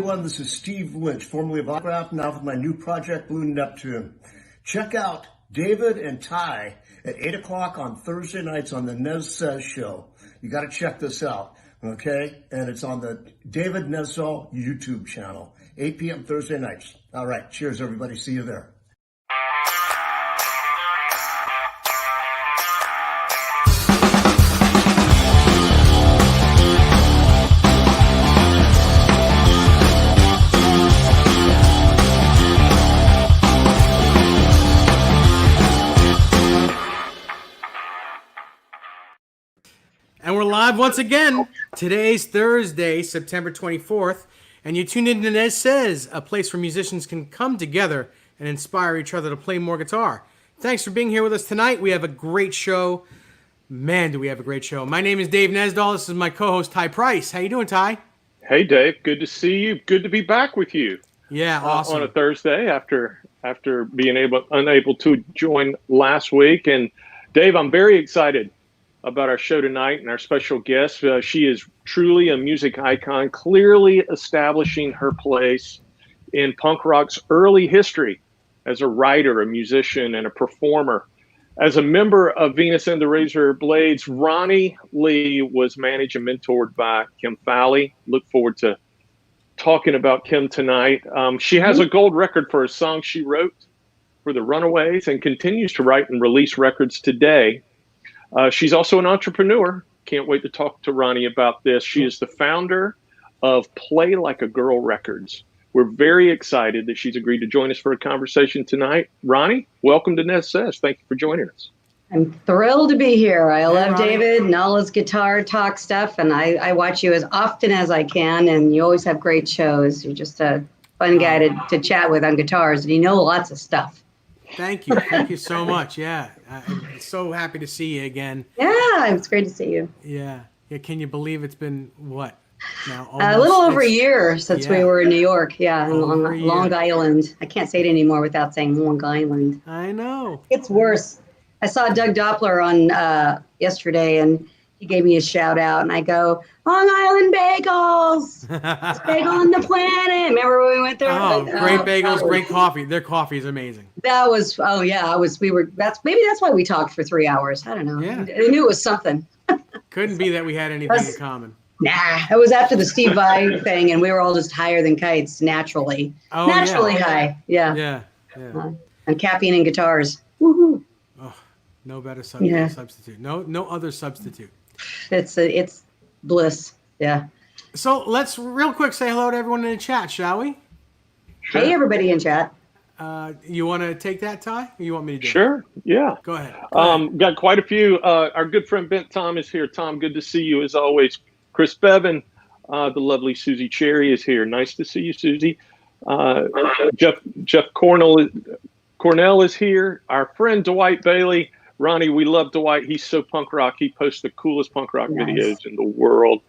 everyone. This is Steve Lynch, formerly of Autograph, now with my new project, Blue Neptune. Check out David and Ty at 8 o'clock on Thursday nights on the Nez Says Show. You got to check this out, okay? And it's on the David Nezol YouTube channel, 8 p.m. Thursday nights. All right, cheers, everybody. See you there. And we're live once again. Today's Thursday, September 24th, and you tuned in to Nez Says, a place where musicians can come together and inspire each other to play more guitar. Thanks for being here with us tonight. We have a great show. Man, do we have a great show. My name is Dave Nesdahl. This is my co-host, Ty Price. How you doing, Ty? Hey, Dave. Good to see you. Good to be back with you. Yeah, awesome. On a Thursday after being unable to join last week. And, Dave, I'm very excited about our show tonight and our special guest. She is truly a music icon, clearly establishing her place in punk rock's early history as a writer, a musician, and a performer. As a member of Venus and the Razor Blades, Roni Lee was managed and mentored by Kim Fowley. Look forward to talking about Kim tonight. She has a gold record for a song she wrote for the Runaways and continues to write and release records today. She's also an entrepreneur. Can't wait to talk to Roni about this. She is the founder of Play Like a Girl Records. We're very excited that she's agreed to join us for a conversation tonight. Roni, welcome to Nez Says. Thank you for joining us. I'm thrilled to be here. I love David and all his guitar talk stuff, and I watch you as often as I can, and you always have great shows. You're just a fun guy to chat with on guitars, and you know lots of stuff. Thank you. Thank you so much. Yeah. I'm so happy to see you again. Yeah, it's great to see you. Yeah. Can you believe it's been, what, now? A little over a year since we were in New York. Yeah, in Long Island. I can't say it anymore without saying Long Island. I know. It's worse. I saw Doug Doppler on yesterday, and he gave me a shout out, and I go, Long Island bagels, best bagel on the planet. Remember when we went there? Oh, great bagels, great coffee. Their coffee is amazing. That was, maybe that's why we talked for 3 hours. I don't know. Yeah. I knew it was something. Couldn't be that we had anything in common. Nah, it was after the Steve Vai thing, and we were all just higher than kites naturally. Oh, naturally high. Yeah. Yeah. And caffeine and guitars. Woohoo. Oh, no better substitute. No other substitute. It's bliss. Yeah. So let's real quick say hello to everyone in the chat, shall we? Sure. Hey, everybody in chat. You want to take that, Ty? Or you want me to do it? Sure. Yeah. Go ahead. Got quite a few. Our good friend Bent Tom is here. Tom, good to see you as always. Chris Bevan, the lovely Susie Cherry is here. Nice to see you, Susie. Jeff Cornell is here. Our friend Dwight Bailey. Roni, we love Dwight. He's so punk rock. He posts the coolest punk rock videos in the world.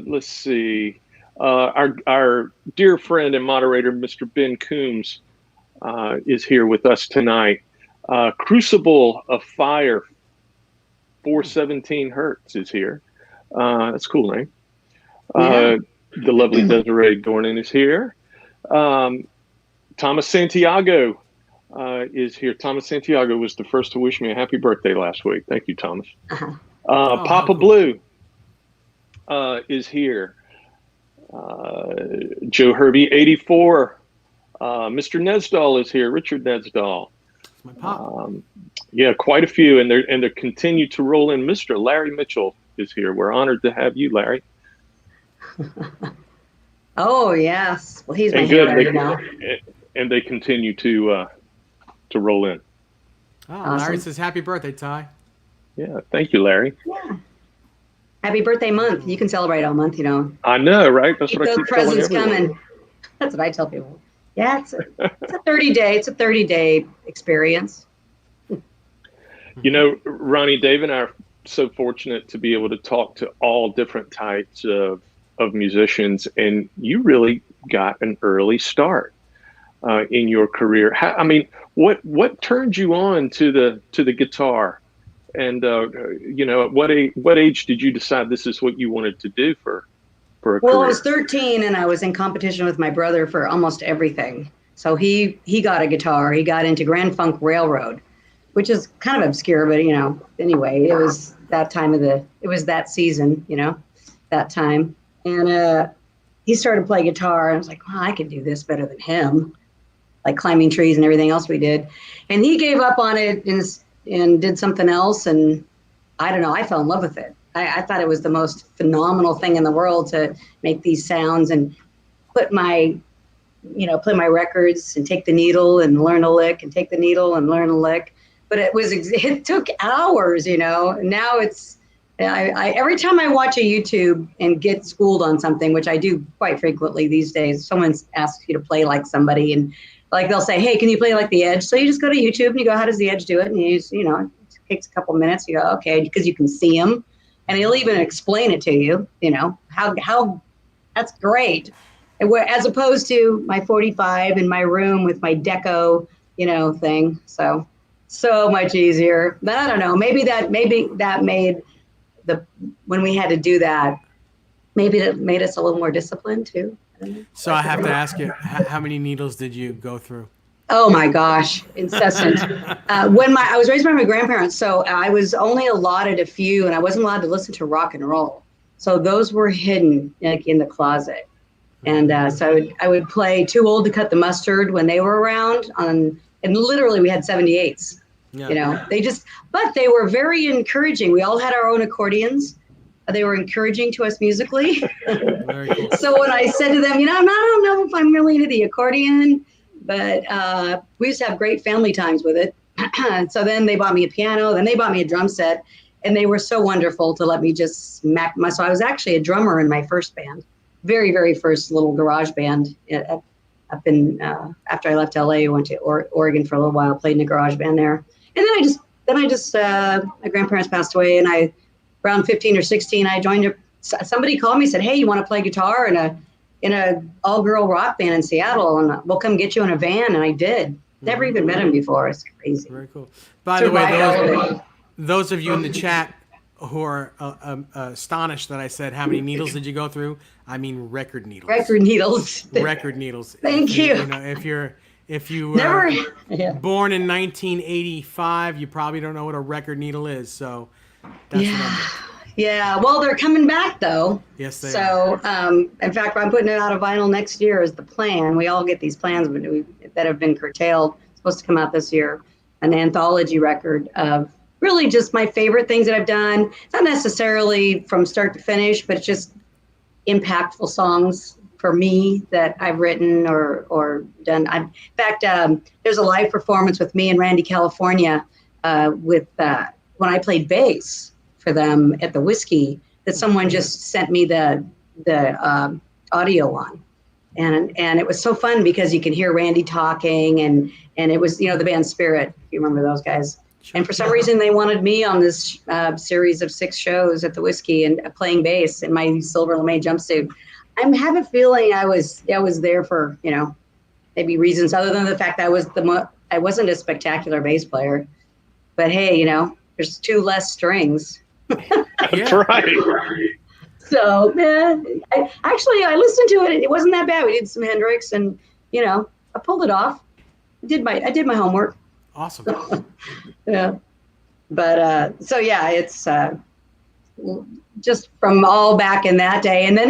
Let's see. Our dear friend and moderator, Mr. Ben Coombs, is here with us tonight. Crucible of Fire, 417 Hertz is here. That's a cool name. The lovely Desiree Dornan is here. Thomas Santiago is here. Thomas Santiago was the first to wish me a happy birthday last week. Thank you, Thomas. Papa Blue is here. Joe Herbie, 84. Mr. Nesdahl is here. Richard Nesdahl. My pop. Quite a few, and they continue to roll in. Mr. Larry Mitchell is here. We're honored to have you, Larry. Oh yes, well he's my hero now. And they continue to roll in. Oh, awesome. Larry says happy birthday, Ty. Yeah, thank you, Larry. Yeah. Happy birthday month. You can celebrate all month, you know. I know, right? That's what I keep telling presents coming. That's what I tell people. Yeah, it's a 30-day experience. You know, Roni, Dave and I are so fortunate to be able to talk to all different types of musicians, and you really got an early start in your career. What turned you on to the guitar? And at what age did you decide this is what you wanted to do for for a Well, career? I was 13 and I was in competition with my brother for almost everything. So he got a guitar. He got into Grand Funk Railroad, which is kind of obscure, but anyway, it was that time it was that season, that time. And he started playing guitar, and I was like, well, I could do this better than him, like climbing trees and everything else we did. And he gave up on it and did something else. And I don't know, I fell in love with it. I thought it was the most phenomenal thing in the world to make these sounds and play my records and take the needle and learn a lick and take the needle and learn a lick. But it took hours, Now every time I watch a YouTube and get schooled on something, which I do quite frequently these days, someone asks you to play like somebody, and like they'll say, hey, can you play like the Edge? So you just go to YouTube and you go, how does the Edge do it? And it takes a couple minutes. You go, okay, because you can see him, and he'll even explain it to you. How that's great. As opposed to my 45 in my room with my deco, thing. So much easier. But I don't know. Maybe that made when we had to do that, maybe it made us a little more disciplined too. So I have to ask you, how many needles did you go through? Oh my gosh, incessant. I was raised by my grandparents, so I was only allotted a few, and I wasn't allowed to listen to rock and roll. So those were hidden, like in the closet. And so I would play Too Old to Cut the Mustard when they were around and literally we had 78s. Yeah. But they were very encouraging. We all had our own accordions. They were encouraging to us musically. Very cool. So when I said to them, I don't know if I'm really into the accordion, but we used to have great family times with it. So then they bought me a piano, then they bought me a drum set, and they were so wonderful to let me just smack so I was actually a drummer in my first band, very, very first little garage band up in, after I left LA, I went to Oregon for a little while, played in a garage band there. And then I just my grandparents passed away, and around 15 or 16, I joined somebody called me, said, hey, you want to play guitar in a all-girl rock band in Seattle, and we'll come get you in a van. And I did. Never even met him before. It's crazy. Very cool. By the way, those of you in the chat who are astonished that I said how many needles did you go through, I mean record needles. Record needles. Record needles. Thank you. If you were born in 1985, you probably don't know what a record needle is. So that's what I did. Yeah, well, they're coming back, though. Yes, they are. So, in fact, I'm putting it out of vinyl next year is the plan. We all get these plans that have been curtailed. It's supposed to come out this year, an anthology record of really just my favorite things that I've done. It's not necessarily from start to finish, but it's just impactful songs for me that I've written or done. In fact, there's a live performance with me and Randy California when I played bass for them at the Whiskey that someone just sent me the audio on. And it was so fun because you can hear Randy talking and it was, the band Spirit, if you remember those guys. And for some reason they wanted me on this series of 6 shows at the Whiskey and playing bass in my silver lame jumpsuit. I have a feeling I was there for, maybe reasons other than the fact that I wasn't a spectacular bass player, but hey, there's 2 less strings. That's right. So, I listened to it. It wasn't that bad. We did some Hendrix, and I pulled it off. I did my homework. Awesome. Yeah, but it's just from all back in that day. And then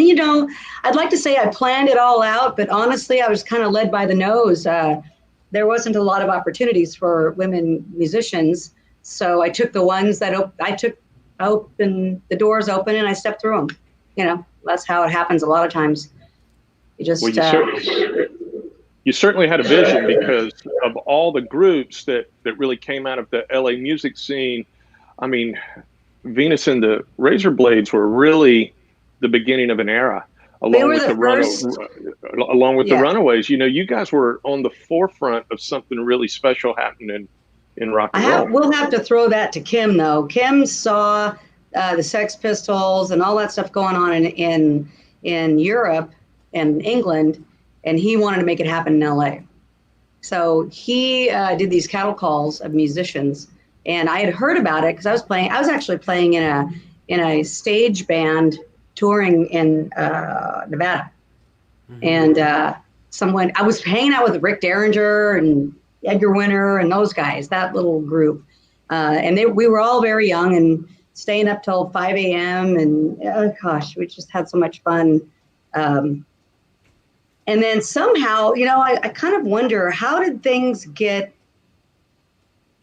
I'd like to say I planned it all out, but honestly, I was kind of led by the nose. There wasn't a lot of opportunities for women musicians, so I took the ones that opened the doors open, and I stepped through them. That's how it happens a lot of times. You just you certainly had a vision because of all the groups that really came out of the LA music scene. I mean, Venus and the Razor Blades were really the beginning of an era, along with the Runaways. You guys were on the forefront of something really special happening in rock and roll. We'll have to throw that to Kim, though. Kim saw the Sex Pistols and all that stuff going on in Europe and England, and he wanted to make it happen in LA. So he did these cattle calls of musicians, and I had heard about it because I was actually playing in a stage band touring in Nevada. And I was hanging out with Rick Derringer and Edgar Winter and those guys, that little group. And we were all very young and staying up till 5 a.m. And gosh, we just had so much fun. And then somehow, I kind of wonder, how did things get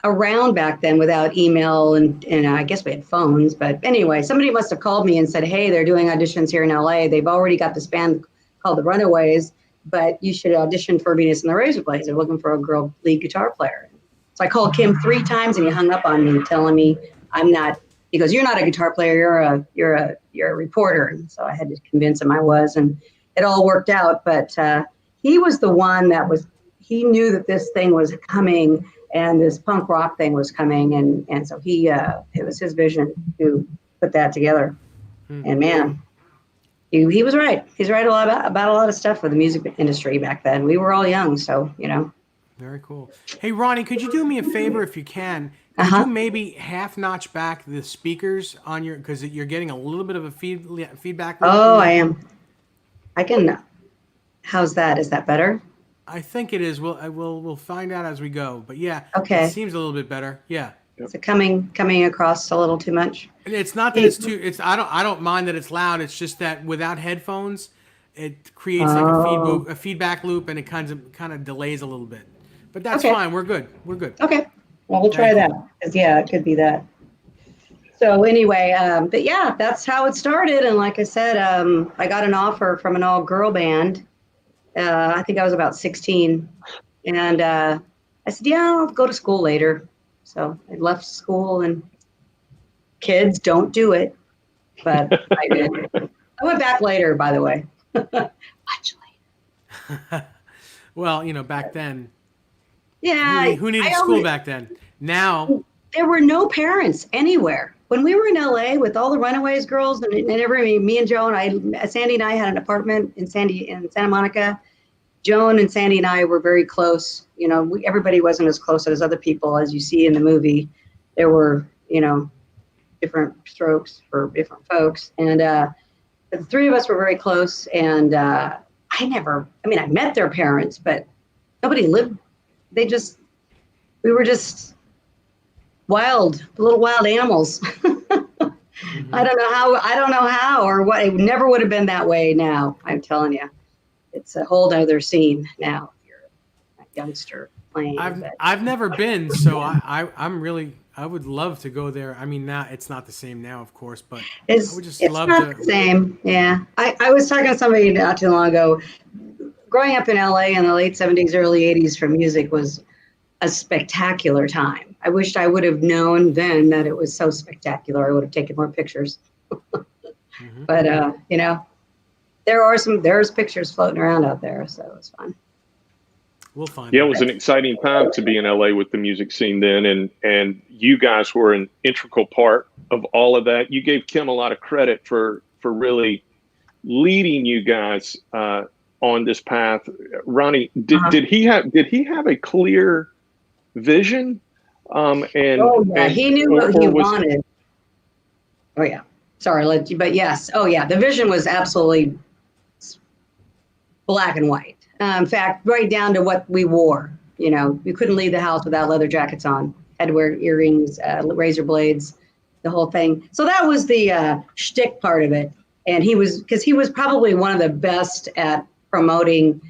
around back then without email and I guess we had phones, but anyway, somebody must have called me and said, hey, they're doing auditions here in LA. They've already got this band called the Runaways, but you should audition for Venus and the Razor Blades. They're looking for a girl lead guitar player. So I called Kim 3 times and he hung up on me telling me I'm not, he goes, you're not a guitar player, you're a reporter. And so I had to convince him I was, and it all worked out. But he was the one he knew that this thing was coming and this punk rock thing was coming. And so it was his vision to put that together. And man, he was right. He's right about a lot of stuff with the music industry back then. We were all young, so, Very cool. Hey, Roni, could you do me a favor if you can? Could you maybe half notch back the speakers on because you're getting a little bit of a feedback? Oh, I am. I can. How's that? Is that better? I think it is. We'll find out as we go. But yeah, okay. It seems a little bit better. Yeah. Is it coming across a little too much? It's not that it's too. I don't mind that it's loud. It's just that without headphones, it creates like a feedback loop, and it kind of delays a little bit. But that's fine. We're good. Okay. Well, we'll try that. 'Cause, yeah, it could be that. So anyway, but yeah, that's how it started. And like I said, I got an offer from an all-girl band. I think I was about 16. And I said, yeah, I'll go to school later. So I left school, and kids don't do it. But I did. I went back later, by the way. Much later. Well, back then. Yeah. Who needed school back then? Now. There were no parents anywhere. When we were in LA with all the Runaways girls and me and Joan, Sandy and I had an apartment in Santa Monica. Joan and Sandy and I were very close. Everybody wasn't as close as other people, as you see in the movie. There were, different strokes for different folks. And the 3 of us were very close. And I met their parents, but nobody lived. We were just little wild animals. Mm-hmm. I don't know how or what. It never would have been that way now. I'm telling you, it's a whole other scene now. If you're a youngster playing. I've never been, so I would love to go there. I mean, now it's not the same now, of course, but I would just love to. It's not the same. Yeah, I was talking to somebody not too long ago. Growing up in LA in the late 70s, early 80s for music was a spectacular time. I wished I would have known then that it was so spectacular. I would have taken more pictures. Mm-hmm. But there's pictures floating around out there, so it's fun. We'll find. Yeah, it was an exciting time to be in LA with the music scene then, and you guys were an integral part of all of that. You gave Kim a lot of credit for really leading you guys on this path. Roni, did he have a clear vision? He knew what he wanted. Oh yeah, sorry, but yes. Oh yeah, the vision was absolutely black and white. In fact, right down to what we wore. You couldn't leave the house without leather jackets on. Had to wear earrings, razor blades, the whole thing. So that was the shtick part of it. And he was probably one of the best at promoting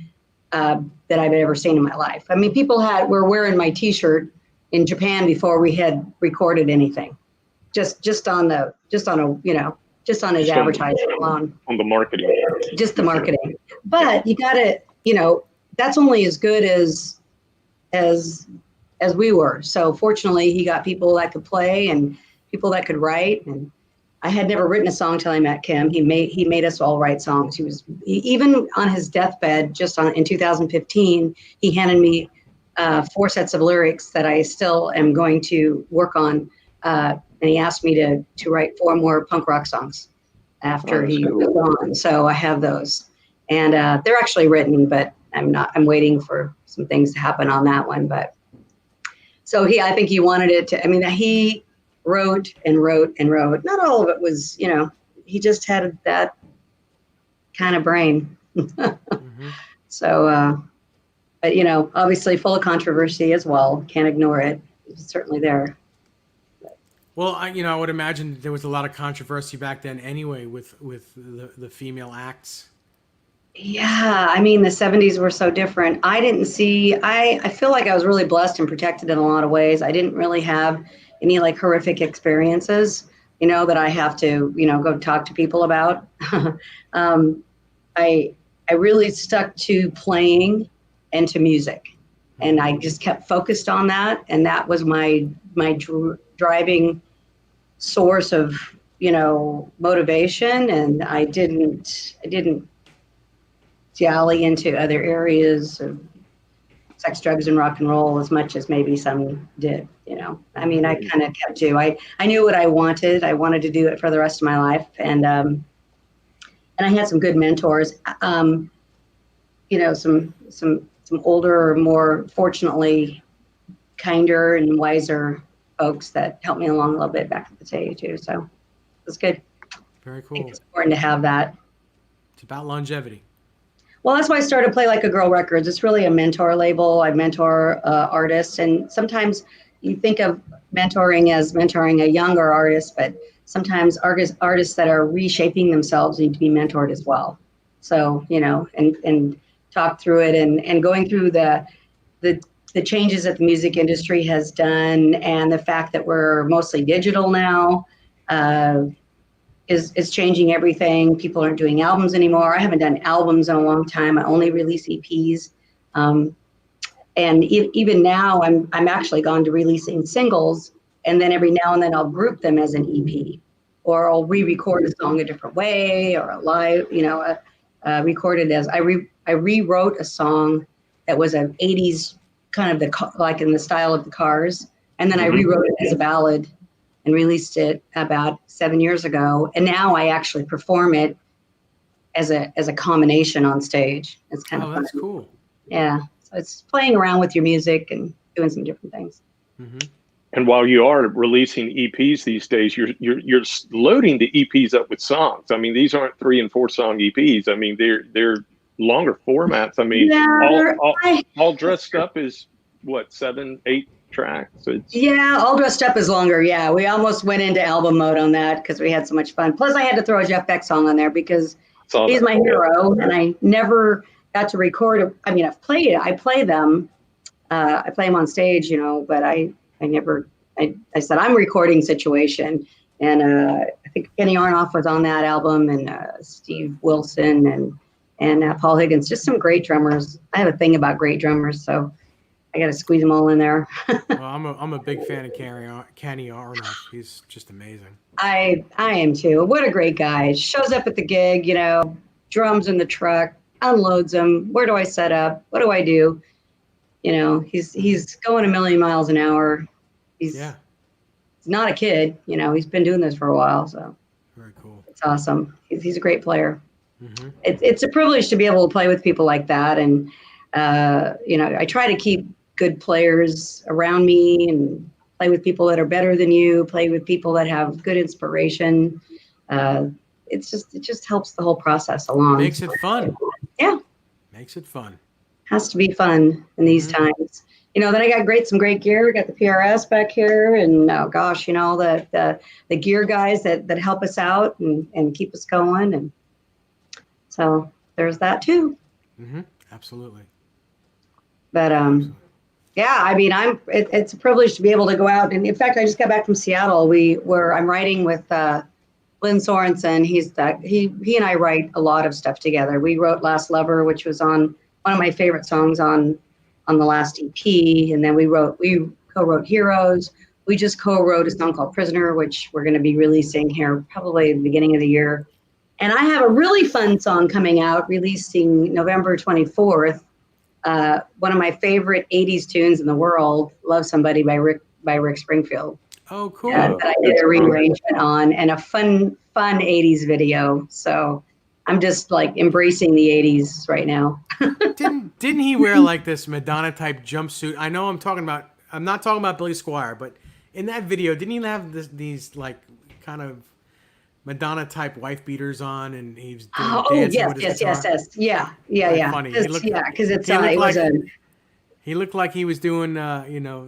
that I've ever seen in my life. I mean, people were wearing my T-shirt in Japan before we had recorded anything, just on his advertising alone. On the marketing. Just the marketing. But you got to, that's only as good as we were. So fortunately, he got people that could play and people that could write. And I had never written a song till I met Kim. He made us all write songs. Even on his deathbed, in 2015, he handed me 4 sets of lyrics that I still am going to work on. And he asked me to write 4 more punk rock songs after he was gone. So I have those. And they're actually written, but I'm waiting for some things to happen on that one. But so I think he wanted it to, he wrote and wrote and wrote. Not all of it was, he just had that kind of brain. So, but obviously full of controversy as well. Can't ignore it. It's certainly there. Well, I would imagine there was a lot of controversy back then anyway with the female acts. Yeah, I mean, the 70s were so different. I feel like I was really blessed and protected in a lot of ways. I didn't really have any like horrific experiences, that I have to, go talk to people about. I really stuck to playing and to music, and I just kept focused on that, and that was my driving source of motivation. And I didn't jolly into other areas of sex, drugs, and rock and roll as much as maybe some did. I mean, I kind of kept to. I knew what I wanted. I wanted to do it for the rest of my life, and I had some good mentors. Some older, more fortunately kinder and wiser folks that helped me along a little bit back at the day too. So it was good. Very cool. I think it's important to have that. It's about longevity. Well, that's why I started Play Like a Girl Records. It's really a mentor label. I mentor artists, and sometimes you think of mentoring as mentoring a younger artist, but sometimes artists that are reshaping themselves need to be mentored as well. So, and talk through it, and going through the changes that the music industry has done, and the fact that we're mostly digital now is changing everything. People aren't doing albums anymore. I haven't done albums in a long time. I only release EPs. And even now, I'm actually gone to releasing singles, and then every now and then I'll group them as an EP, or I'll re-record a song a different way, or a live, recorded as I rewrote a song that was an 80s kind of like in the style of the Cars, and then I rewrote it as a ballad and released it about 7 years ago. And now I actually perform it as a combination on stage. It's kind of fun. That's cool. Yeah. So it's playing around with your music and doing some different things. And while you are releasing EPs these days, you're loading the EPs up with songs. I mean, these aren't 3 and 4 song EPs. I mean, they're longer formats. I mean, all dressed up is what, 7, 8 tracks? All dressed up is longer. Yeah, we almost went into album mode on that because we had so much fun. Plus, I had to throw a Jeff Beck song on there because he's my hero, and I never got to record. I mean, I've played it. I play them. I play them on stage, but I said I'm recording Situation, and I think Kenny Aronoff was on that album, and Steve Wilson and Paul Higgins, just some great drummers. I have a thing about great drummers, so I got to squeeze them all in there. Well, I'm a big fan of Kenny Aronoff. He's just amazing. I am too. What a great guy! Shows up at the gig, drums in the truck, unloads them. Where do I set up? What do I do? He's going a million miles an hour. He's not a kid. He's been doing this for a while. So very cool. It's awesome. He's a great player. It's a privilege to be able to play with people like that. And, I try to keep good players around me and play with people that are better than you, play with people that have good inspiration. It just helps the whole process along. Makes it fun. Yeah. Makes it fun. Has to be fun in these times. Then I got some great gear. Got the PRS back here, and oh gosh, the gear guys that help us out and keep us going, and so there's that too. Absolutely. But yeah, I mean, it's a privilege to be able to go out, and in fact, I just got back from Seattle. I'm writing with Lynn Sorensen. He and I write a lot of stuff together. We wrote Last Lover, which was on one of my favorite songs on the last EP, and then we co-wrote Heroes. We just co-wrote a song called Prisoner, which we're going to be releasing here probably at the beginning of the year. And I have a really fun song coming out, releasing November 24th. One of my favorite 80s tunes in the world, Love Somebody by Rick Springfield. Oh, cool. That I did a rearrangement on, and a fun 80s video. So I'm just like embracing the 80s right now. Didn't he wear like this Madonna type jumpsuit? I know I'm not talking about Billy Squier, but in that video, didn't he have these like kind of Madonna type wife beaters on, and he's doing Oh, dancing yes, with his yes, guitar. yes, yes. Yeah, yeah, Very yeah. funny. Because it's he looked it was like a. he looked like he was doing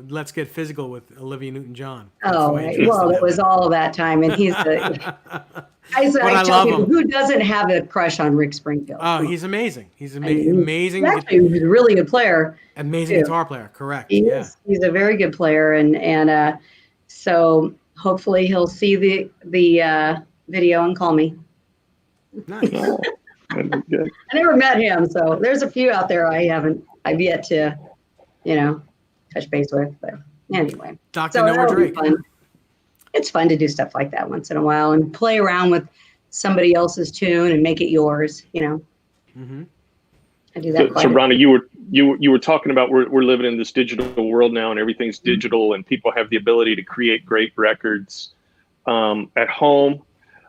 Let's Get Physical with Olivia Newton-John. That's the Oh, way he right. dressed Well, in it was all that time, and he's the. But I I tell love people, him. who doesn't have a crush on Rick Springfield? Oh, Come on. he's amazing. He's I mean, amazing. actually, he's a really good player. Amazing too. guitar player. Correct. He Yeah. is. He's a very good player, and so hopefully he'll see the video and call me. Nice. That'd be good. I never met him, so there's a few out there I've yet to, touch base with. But anyway, Dr. so Noah that'll be Drake. fun. It's fun to do stuff like that once in a while and play around with somebody else's tune and make it yours. Mm-hmm. I do that So quite a bit. Ronnie, you were talking about we're living in this digital world now, and everything's digital, and people have the ability to create great records at home.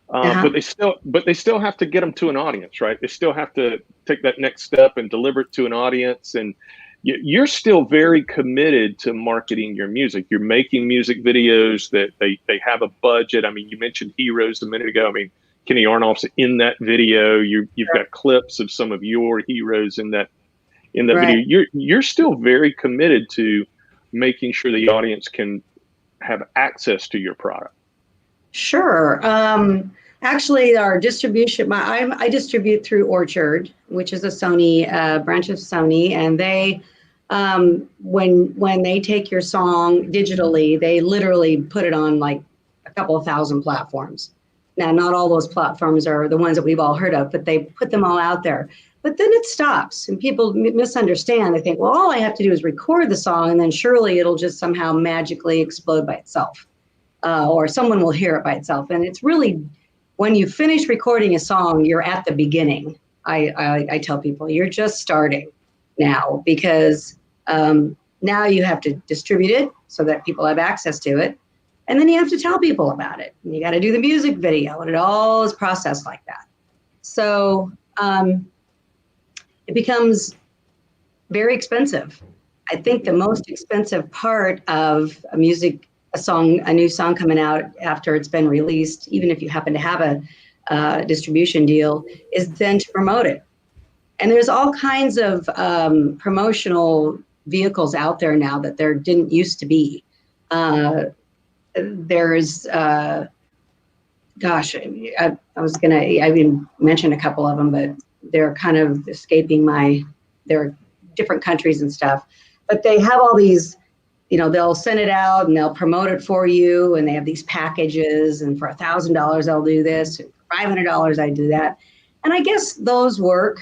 But they still have to get them to an audience, right? They still have to take that next step and deliver it to an audience. And you're still very committed to marketing your music. You're making music videos that they have a budget. I mean, you mentioned Heroes a minute ago. I mean, Kenny Arnold's in that video. You've got clips of some of your heroes in that Right. video. You're still very committed to making sure the audience can have access to your product. Sure. Actually, our distribution, I distribute through Orchard, which is a Sony branch of Sony, and they, when they take your song digitally, they literally put it on like a couple of thousand platforms. Now, not all those platforms are the ones that we've all heard of, but they put them all out there. But then it stops, and people misunderstand. They think, well, all I have to do is record the song, and then surely it'll just somehow magically explode by itself. Or someone will hear it by itself. And it's really, when you finish recording a song, you're at the beginning. I tell people, you're just starting now, because now you have to distribute it so that people have access to it. And then you have to tell people about it. And you got to do the music video, and it all is processed like that. So it becomes very expensive. I think the most expensive part of a new song coming out after it's been released, even if you happen to have a distribution deal, is then to promote it. And there's all kinds of promotional vehicles out there now that there didn't used to be. There's, I didn't mention a couple of them, but they're kind of escaping they're different countries and stuff. But they have all these, they'll send it out and they'll promote it for you, and they have these packages, and for $1,000 I'll do this, and for $500 I do that. And I guess those work.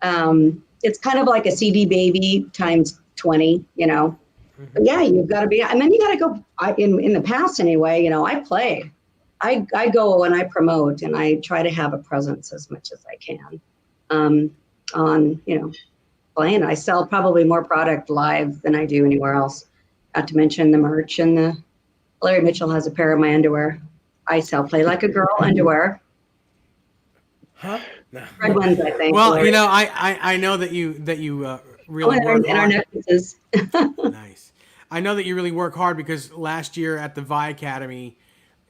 It's kind of like a CD baby times 20, But yeah, you've got to be, and then you got to go, in the past anyway, I play. I go and I promote, and I try to have a presence as much as I can on, playing. I sell probably more product live than I do anywhere else. Not to mention the merch, and Larry Mitchell has a pair of my underwear. I sell Play Like a Girl underwear. Huh? No. Red ones, I think. Well, Larry. I know that you really work and our hard. necklaces. Nice. I know that you really work hard, because last year at the Vi Academy,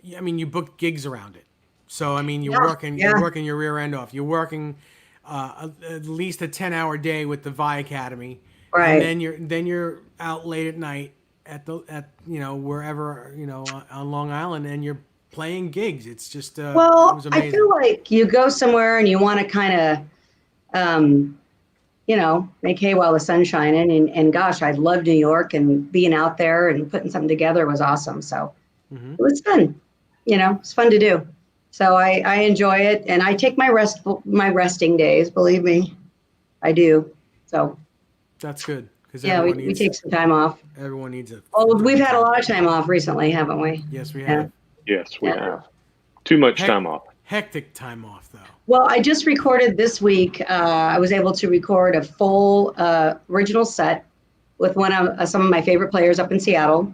you booked gigs around it. So you're working your rear end off. You're working at least a 10-hour day with the Vi Academy, Right. And then you're out late at night at wherever on Long Island, and you're playing gigs. It's just it was amazing. I feel like you go somewhere and you want to kind of make hay while the sun's shining, and gosh, I love New York, and being out there and putting something together was awesome. So It was fun. It's fun to do. So I enjoy it, and I take my resting days. Believe me, I do. So That's good, because we take some time off. Everyone needs it. Well, we've had a lot of time off recently, haven't we? Yes, we have. Yes, we have. Too much time off. Hectic time off, though. Well, I just recorded this week. I was able to record a full original set with some of my favorite players up in Seattle.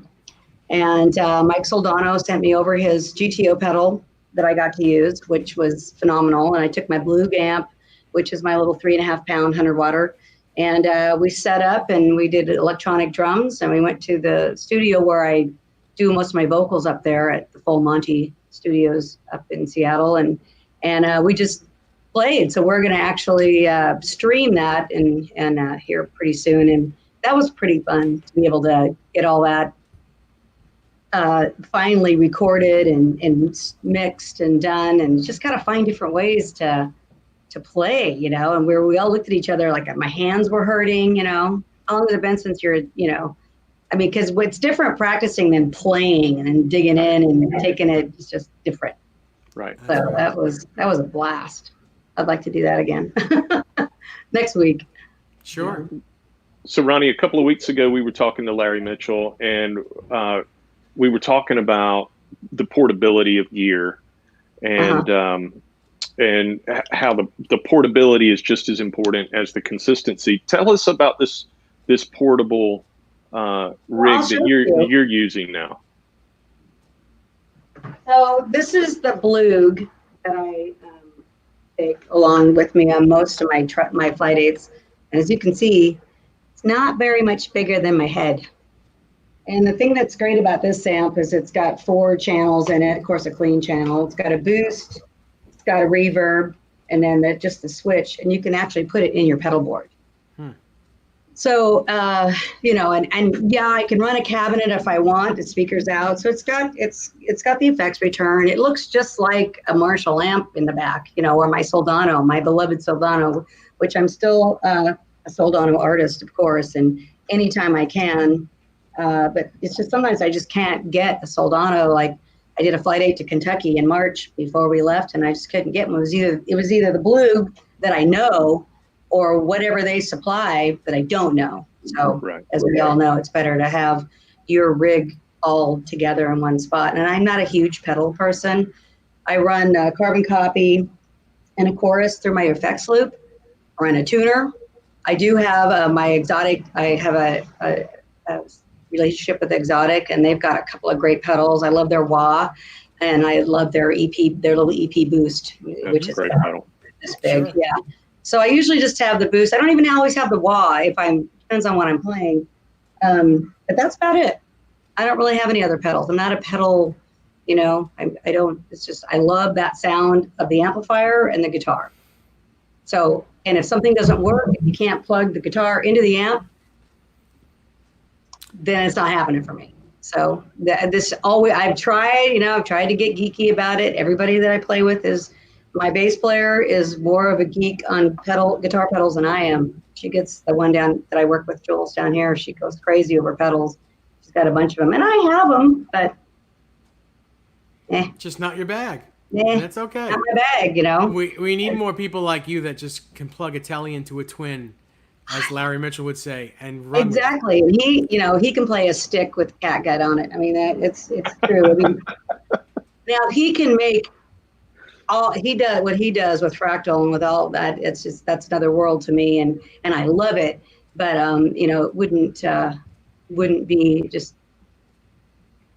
And Mike Soldano sent me over his GTO pedal that I got to use, which was phenomenal. And I took my Blue Amp, which is my little 3.5-pound 100-watter. And we set up and we did electronic drums. And we went to the studio where I do most of my vocals up there at the Full Monty studios up in Seattle, and we just played. So we're going to actually stream that and here pretty soon, and that was pretty fun to be able to get all that finally recorded and mixed and done, and just got to find different ways to play, you know. And we all looked at each other like my hands were hurting, you know. How long has it been since you're, you know, I mean, because it's different practicing than playing and then digging in and taking it. It's just different. Right. So that was a blast. I'd like to do that again next week. Sure. So, Ronnie, a couple of weeks ago, we were talking to Larry Mitchell, and we were talking about the portability of gear, and and how the portability is just as important as the consistency. Tell us about this portable rig that you're using now. So this is the Blug that I take along with me on most of my flight dates. And as you can see, it's not very much bigger than my head. And the thing that's great about this amp is it's got 4 channels in it, of course, a clean channel. It's got a boost, it's got a reverb, and then just the switch, and you can actually put it in your pedal board. So, you know, and yeah, I can run a cabinet if I want, the speakers out. So it's got the effects return. It looks just like a Marshall amp in the back, you know, or my Soldano, my beloved Soldano, which I'm still a Soldano artist, of course, and anytime I can. But it's just sometimes I just can't get a Soldano. Like I did a flight 8 to Kentucky in March before we left, and I just couldn't get one. It was either the Blue that I know or whatever they supply that I don't know. So as we all know, it's better to have your rig all together in one spot. And I'm not a huge pedal person. I run a carbon copy and a chorus through my effects loop. I run a tuner. I do have my Exotic. I have a relationship with Exotic, and they've got a couple of great pedals. I love their wah, and I love their little EP boost, which is great pedal. This big, yeah. So I usually just have the boost. I don't even always have the wah depends on what I'm playing. But that's about it. I don't really have any other pedals. I'm not a pedal, you know, I don't, it's just, I love that sound of the amplifier and the guitar. So, and if something doesn't work, if you can't plug the guitar into the amp, then it's not happening for me. So I've tried to get geeky about it. Everybody that I play with my bass player is more of a geek on guitar pedals than I am. She gets the one that I work with, Jules, down here. She goes crazy over pedals. She's got a bunch of them, and I have them, but just not your bag. That's okay. Not my bag, you know. We need more people like you that just can plug a telly into a twin, as Larry Mitchell would say, and run. Exactly. And he can play a stick with catgut on it. I mean, it's true. I mean, now he can make what he does with fractal and with all that. It's just, that's another world to me, and I love it. But you know, it wouldn't be just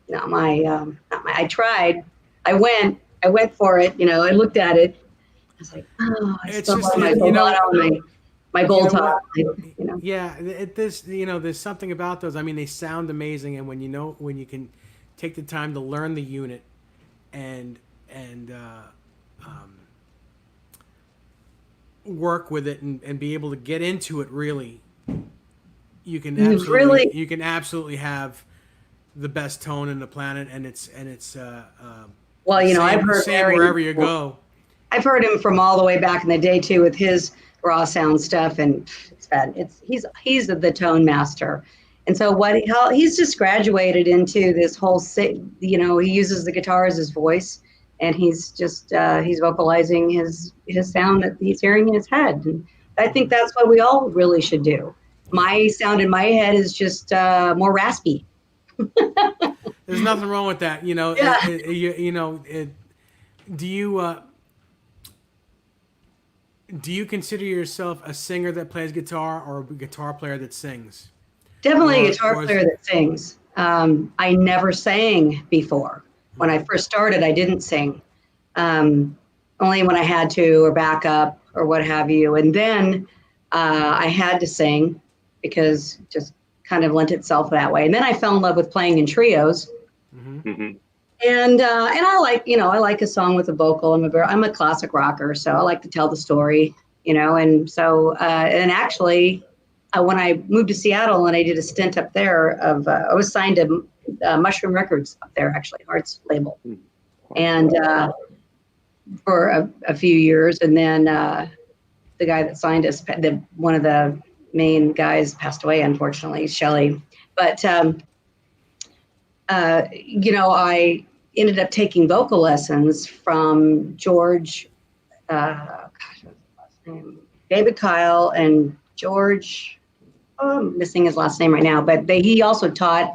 not my. I tried. I went for it. You know, I looked at it. I was like, oh, I still love my Soldano, my bolt top. Yeah, there's something about those. I mean, they sound amazing, and when you can take the time to learn the unit and work with it and be able to get into it, really, you can absolutely have the best tone in the planet, and it's well, you know, I've heard wherever you go. I've heard him from all the way back in the day too, with his raw sound stuff, and it's bad. He's the tone master, and so he's just graduated into this whole. You know, he uses the guitar as his voice, and he's just he's vocalizing his sound that he's hearing in his head. And I think that's what we all really should do. My sound in my head is just more raspy. There's nothing wrong with that, you know. Yeah. Do you consider yourself a singer that plays guitar or a guitar player that sings? Definitely a guitar player that sings. I never sang before. When I first started, I didn't sing. Only when I had to, or back up, or what have you. And then I had to sing because it just kind of lent itself that way. And then I fell in love with playing in trios. Mm-hmm. And I like, I like a song with a vocal. I'm a classic rocker, so I like to tell the story, And so, and actually, when I moved to Seattle and I did a stint up there, I was signed to Mushroom Records up there, actually, Arts label, and for a few years, and then the guy that signed us, one of the main guys, passed away, unfortunately, Shelley. But I ended up taking vocal lessons from George, what's his last name? David Kyle and George. Oh, I'm missing his last name right now, but he also taught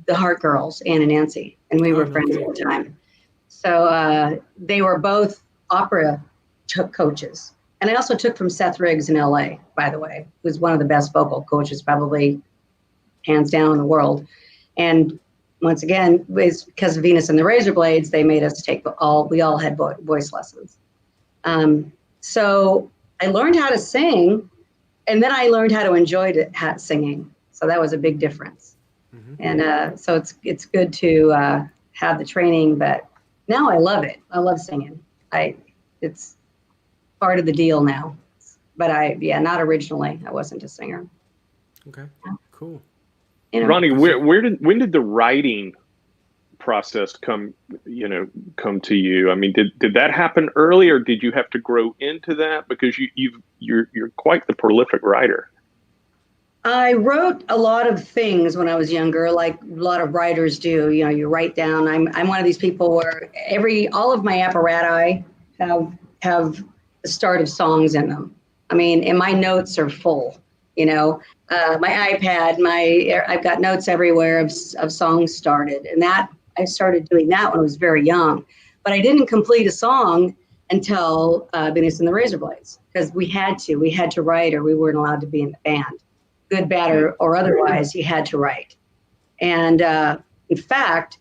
the Heart Girls, Ann and Nancy, and we were friends at the time. So they were both opera coaches. And I also took from Seth Riggs in LA, by the way, who's one of the best vocal coaches, probably hands down in the world. And once again, was because of Venus and the Razor Blades, they made us we all had voice lessons. So I learned how to sing, and then I learned how to enjoy singing. So that was a big difference. Mm-hmm. And so it's good to have the training, but now I love it. I love singing. It's part of the deal now. But not originally. I wasn't a singer. Okay, cool. Roni, when did the writing process come to you? I mean, did that happen early, or did you have to grow into that? Because you're quite the prolific writer. I wrote a lot of things when I was younger, like a lot of writers do. You write down. I'm one of these people where all of my apparatus have the start of songs in them. I mean, and my notes are full. My iPad, I've got notes everywhere of songs started, and that I started doing that when I was very young. But I didn't complete a song until Venus and the Razor Blades, because we had to write, or we weren't allowed to be in the band. Good, bad, or otherwise, you had to write. And in fact,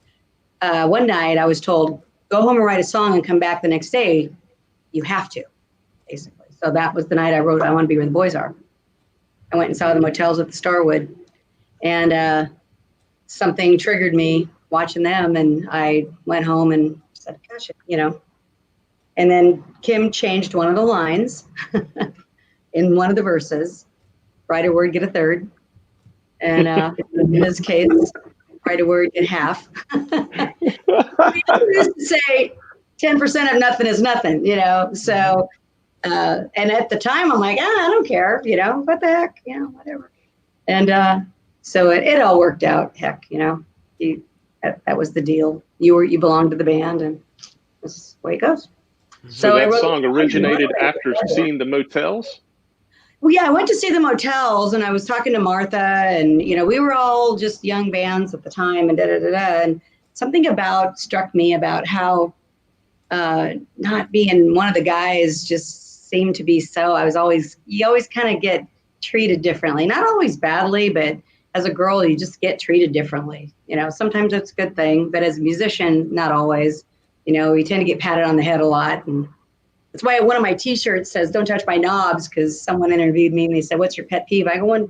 one night I was told, go home and write a song and come back the next day. You have to, basically. So that was the night I wrote I Want to Be Where the Boys Are. I went and saw the Motels at the Starwood, and something triggered me watching them, and I went home and said, gosh, And then Kim changed one of the lines in one of the verses. Write a word, get a third. And in this case, write a word, get half. We used to say 10% of nothing is nothing, So, and at the time, I'm like, I don't care, what the heck, whatever. And so it all worked out. Heck, that was the deal. You belonged to the band, and this is the way it goes. So that song originated after seeing the Motels? Well, yeah, I went to see the Motels, and I was talking to Martha, and we were all just young bands at the time, and and something struck me about how not being one of the guys just seemed to be so. You always kind of get treated differently, not always badly, but as a girl, you just get treated differently. Sometimes it's a good thing, but as a musician, not always. You tend to get patted on the head a lot, and that's why one of my T-shirts says, "Don't touch my knobs," because someone interviewed me and they said, "What's your pet peeve?" I go, when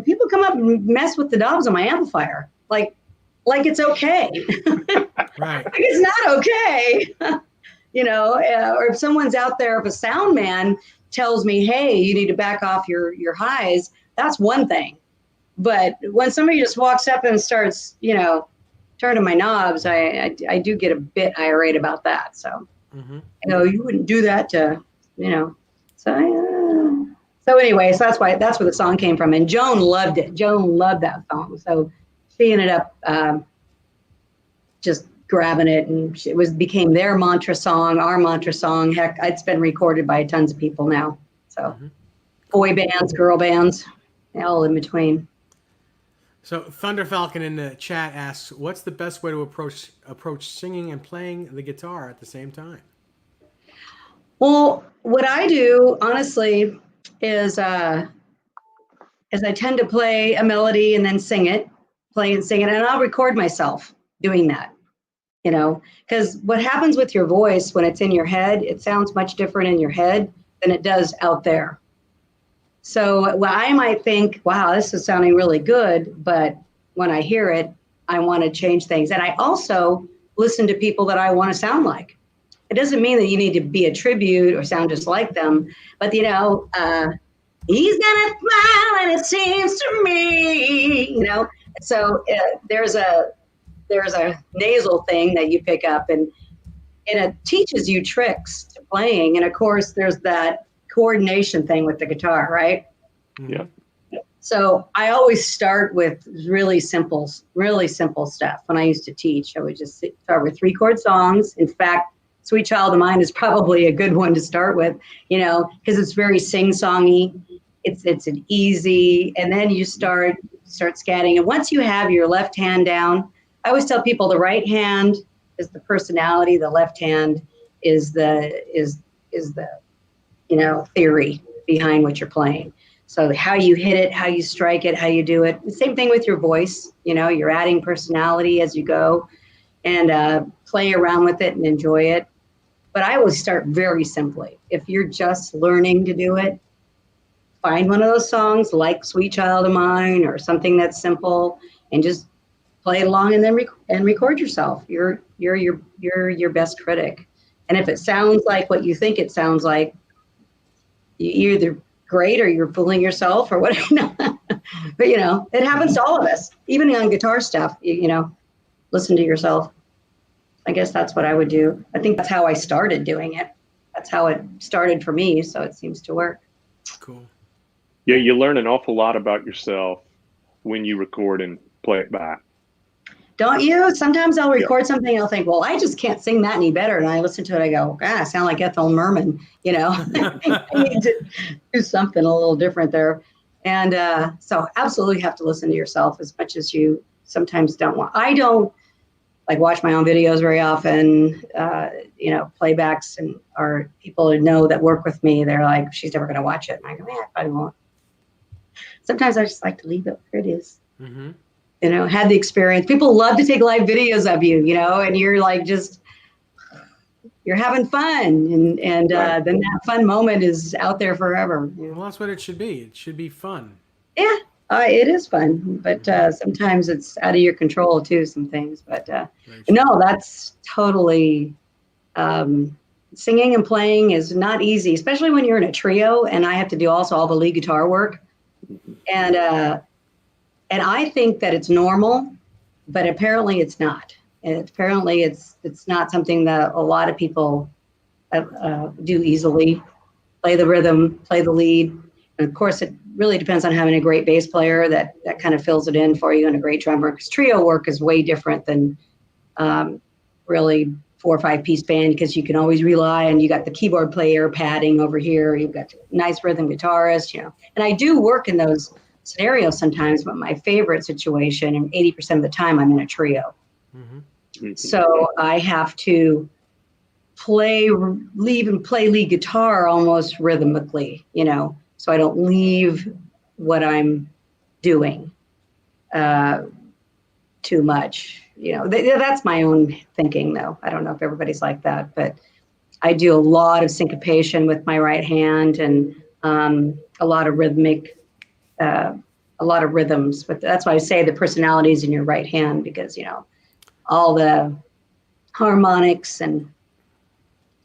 people come up and mess with the knobs on my amplifier, like it's okay. Right. Like it's not okay. Or if someone's out there, if a sound man tells me, "Hey, you need to back off your highs," that's one thing. But when somebody just walks up and starts, turning my knobs, I do get a bit irate about that. So. Mm-hmm. You wouldn't do that to, So anyway, so that's where the song came from. And Joan loved it. Joan loved that song. So she ended up just grabbing it, and it became their mantra song, our mantra song. Heck, it's been recorded by tons of people now. So boy bands, girl bands, all in between. So Thunder Falcon in the chat asks, what's the best way to approach singing and playing the guitar at the same time? Well, what I do, honestly, is I tend to play a melody and then play and sing it, and I'll record myself doing that, because what happens with your voice when it's in your head, it sounds much different in your head than it does out there. So I might think, wow, this is sounding really good, but when I hear it, I want to change things. And I also listen to people that I want to sound like. It doesn't mean that you need to be a tribute or sound just like them, but he's gonna smile and it seems to me, So there's a nasal thing that you pick up, and it teaches you tricks to playing. And of course, there's that coordination thing with the guitar, right? Yeah. So I always start with really simple stuff. When I used to teach, I would just start with 3-chord songs. In fact, Sweet Child of Mine is probably a good one to start with, because it's very sing-songy. It's an easy, and then you start scatting. And once you have your left hand down, I always tell people the right hand is the personality, the left hand is the theory behind what you're playing. So how you hit it, how you strike it, how you do it. The same thing with your voice. You're adding personality as you go, and play around with it and enjoy it. But I always start very simply. If you're just learning to do it, find one of those songs like Sweet Child of Mine or something that's simple, and just play it along, and then record yourself. You're your best critic. And if it sounds like what you think it sounds like, you're either great or you're fooling yourself or whatever. But it happens to all of us, even on guitar stuff. Listen to yourself. I guess that's what I would do. I think that's how I started doing it. That's how it started for me. So it seems to work. Cool. Yeah, you learn an awful lot about yourself when you record and play it back. Don't you? Sometimes I'll record something and I'll think, well, I just can't sing that any better. And I listen to it, I go, I sound like Ethel Merman, I need to do something a little different there. And so absolutely have to listen to yourself as much as you sometimes don't want. I don't watch my own videos very often, playbacks, or people who know that work with me, they're like, she's never going to watch it. And I go, I probably won't. Sometimes I just like to leave it where it is. Mm-hmm. Had the experience. People love to take live videos of you, and you're like, you're having fun. And Right. Then that fun moment is out there forever. Well, that's what it should be. It should be fun. Yeah, it is fun. But sometimes it's out of your control too, some things. But no, that's totally, singing and playing is not easy, especially when you're in a trio and I have to do also all the lead guitar work. And I think that it's normal, but apparently it's not. And apparently it's not something that a lot of people do easily. Play the rhythm, play the lead. And of course, it really depends on having a great bass player that kind of fills it in for you, and a great drummer. Because trio work is way different than really 4 or 5 piece band, because you can always rely on, you got the keyboard player padding over here, you've got nice rhythm guitarist, And I do work in those scenarios sometimes, but my favorite situation, and 80% of the time, I'm in a trio. Mm-hmm. So I have to play lead guitar almost rhythmically, so I don't leave what I'm doing too much. That's my own thinking, though. I don't know if everybody's like that, but I do a lot of syncopation with my right hand, and a lot of rhythms. But that's why I say the personality is in your right hand, because all the harmonics and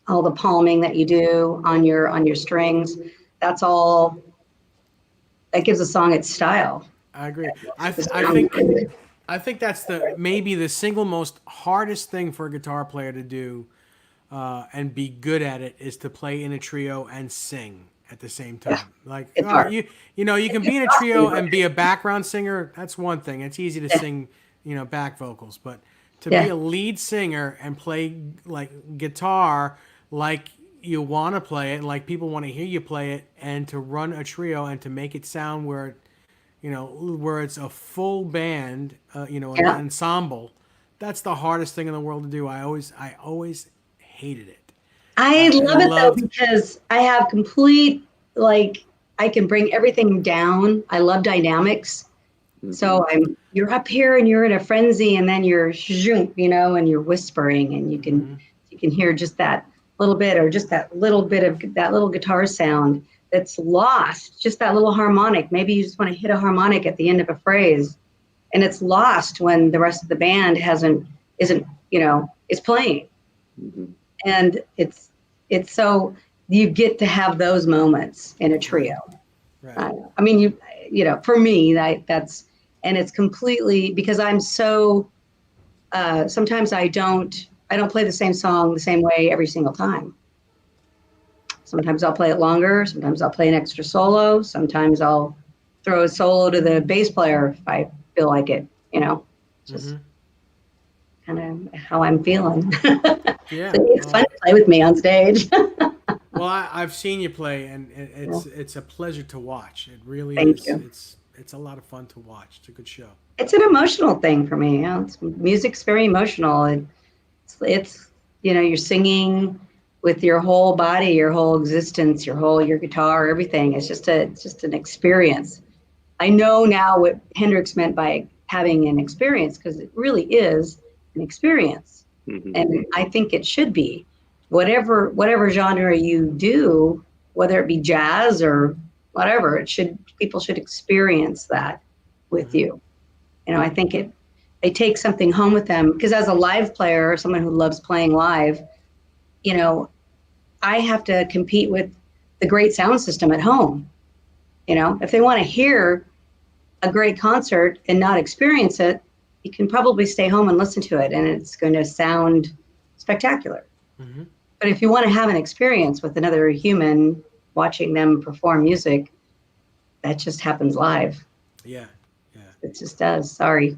all the palming that you do on your strings, that's all that gives a song its style. I agree. I think that's maybe the single most hardest thing for a guitar player to do, and be good at it, is to play in a trio and sing at the same time. You can be in a trio and be a background singer. That's one thing. It's easy to sing, back vocals, but to be a lead singer and play guitar like you want to play it, like people want to hear you play it, and to run a trio and to make it sound where it's a full band, an ensemble. That's the hardest thing in the world to do. I always hated it. I love it though, because I have complete, I can bring everything down. I love dynamics. Mm-hmm. So you're up here and you're in a frenzy, and then you're and you're whispering, and you can hear just that little bit, or just that little bit of that little guitar sound that's lost, just that little harmonic. Maybe you just want to hit a harmonic at the end of a phrase, and it's lost when the rest of the band isn't is playing. Mm-hmm. And it's so you get to have those moments in a trio. Right. I mean, for me, that's, and it's completely because I'm so, sometimes I don't play the same song the same way every single time. Sometimes I'll play it longer. Sometimes I'll play an extra solo. Sometimes I'll throw a solo to the bass player if I feel like it, just kind of how I'm feeling. Yeah. So it's fun to play with me on stage. Well, I've seen you play, and it's a pleasure to watch. It really Thank is. you. It's a lot of fun to watch. It's a good show. It's an emotional thing for me. Music's very emotional. It's you're singing with your whole body, your whole existence, your guitar, everything. It's just an experience. I know now what Hendrix meant by having an experience, because it really is an experience. Mm-hmm. And I think it should be. Whatever genre you do, whether it be jazz or whatever, people should experience that with you. I think they take something home with them, because as a live player, someone who loves playing live, I have to compete with the great sound system at home. If they want to hear a great concert and not experience it, you can probably stay home and listen to it, and it's going to sound spectacular. Mm-hmm. But if you want to have an experience with another human watching them perform music, that just happens live. Yeah. It just does. Sorry.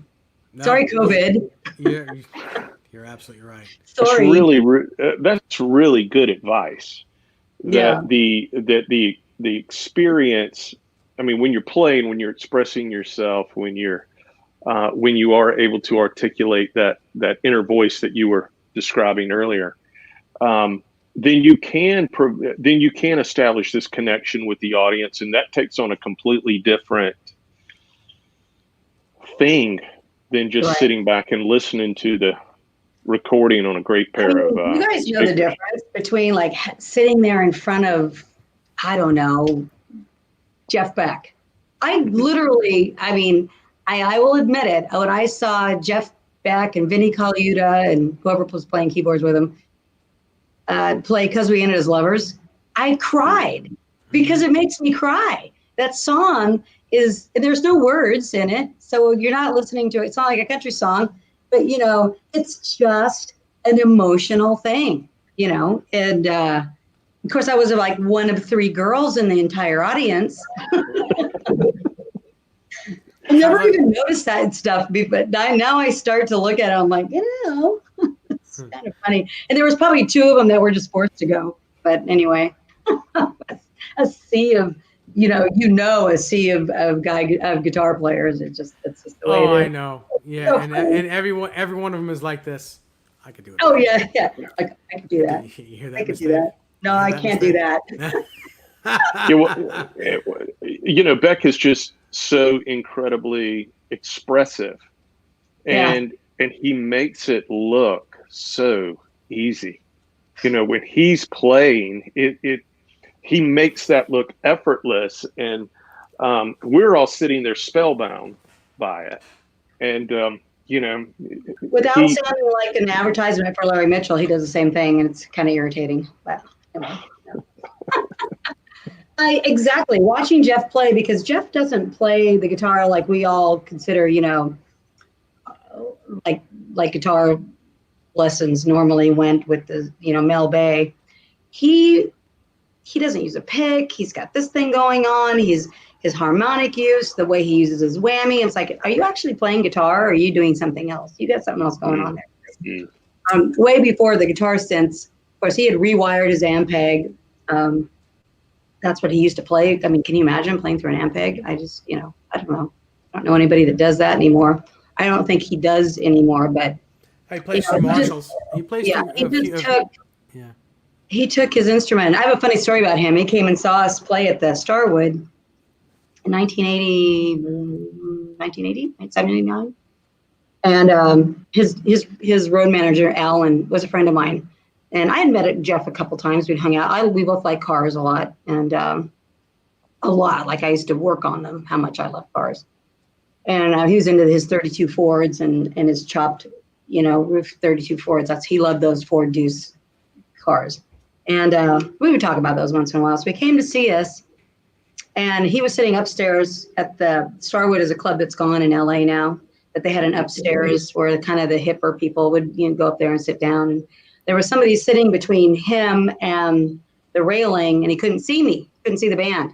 No, Sorry, COVID. You're absolutely right. Sorry. That's really good advice. Yeah. That the experience. I mean, when you're playing, when you're expressing yourself, when you are able to articulate that inner voice that you were describing earlier, then you can establish this connection with the audience, and that takes on a completely different thing than just sitting back and listening to the recording on a great pair of you guys know the difference between like sitting there in front of, I don't know, Jeff Beck. I literally, I will admit it, when I saw Jeff Beck and Vinnie Colaiuta and whoever was playing keyboards with him play "'Cause We Ended as Lovers," I cried, because it makes me cry. That song there's no words in it, so you're not listening to it. It's not like a country song, but it's just an emotional thing, and of course I was like one of 3 girls in the entire audience. I never even noticed that stuff, but now I start to look at it, I'm like, it's kind of funny. And there was probably 2 of them that were just forced to go, but anyway. A sea of a sea of guitar players. It's just the way it is. I know. Yeah, and every one of them is like this. I could do it. Oh yeah. I could do that. You hear that? I could do that. No, I can't do that. Beck is just so incredibly expressive, and he makes it look so easy. When he's playing, he makes that look effortless, and we're all sitting there spellbound by it. And without sounding like an advertisement for Larry Mitchell, he does the same thing, and it's kind of irritating. But exactly, watching Jeff play, because Jeff doesn't play the guitar like we all consider, like guitar lessons normally went with the Mel Bay. He doesn't use a pick. He's got this thing going on. His harmonic use, the way he uses his whammy. It's like, are you actually playing guitar, or are you doing something else? You got something else going on there. Way before the guitar synths, of course, he had rewired his Ampeg. That's what he used to play. I mean, can you imagine playing through an Ampeg? I just, I don't know. I don't know anybody that does that anymore. I don't think he does anymore, but. He plays through Marshalls. He plays He took his instrument. I have a funny story about him. He came and saw us play at the Starwood in 1979. And his road manager, Alan, was a friend of mine. And I had met Jeff a couple times. We'd hung out. We both like cars a lot. And a lot. Like I used to work on them, how much I love cars. And he was into his 32 Fords and his chopped, roof 32 Fords. He loved those Ford Deuce cars. And we would talk about those once in a while. So he came to see us, and he was sitting upstairs at the Starwood, is a club that's gone in LA now, but they had an upstairs where kind of the hipper people would go up there and sit down. There was somebody sitting between him and the railing, and he couldn't see me, couldn't see the band.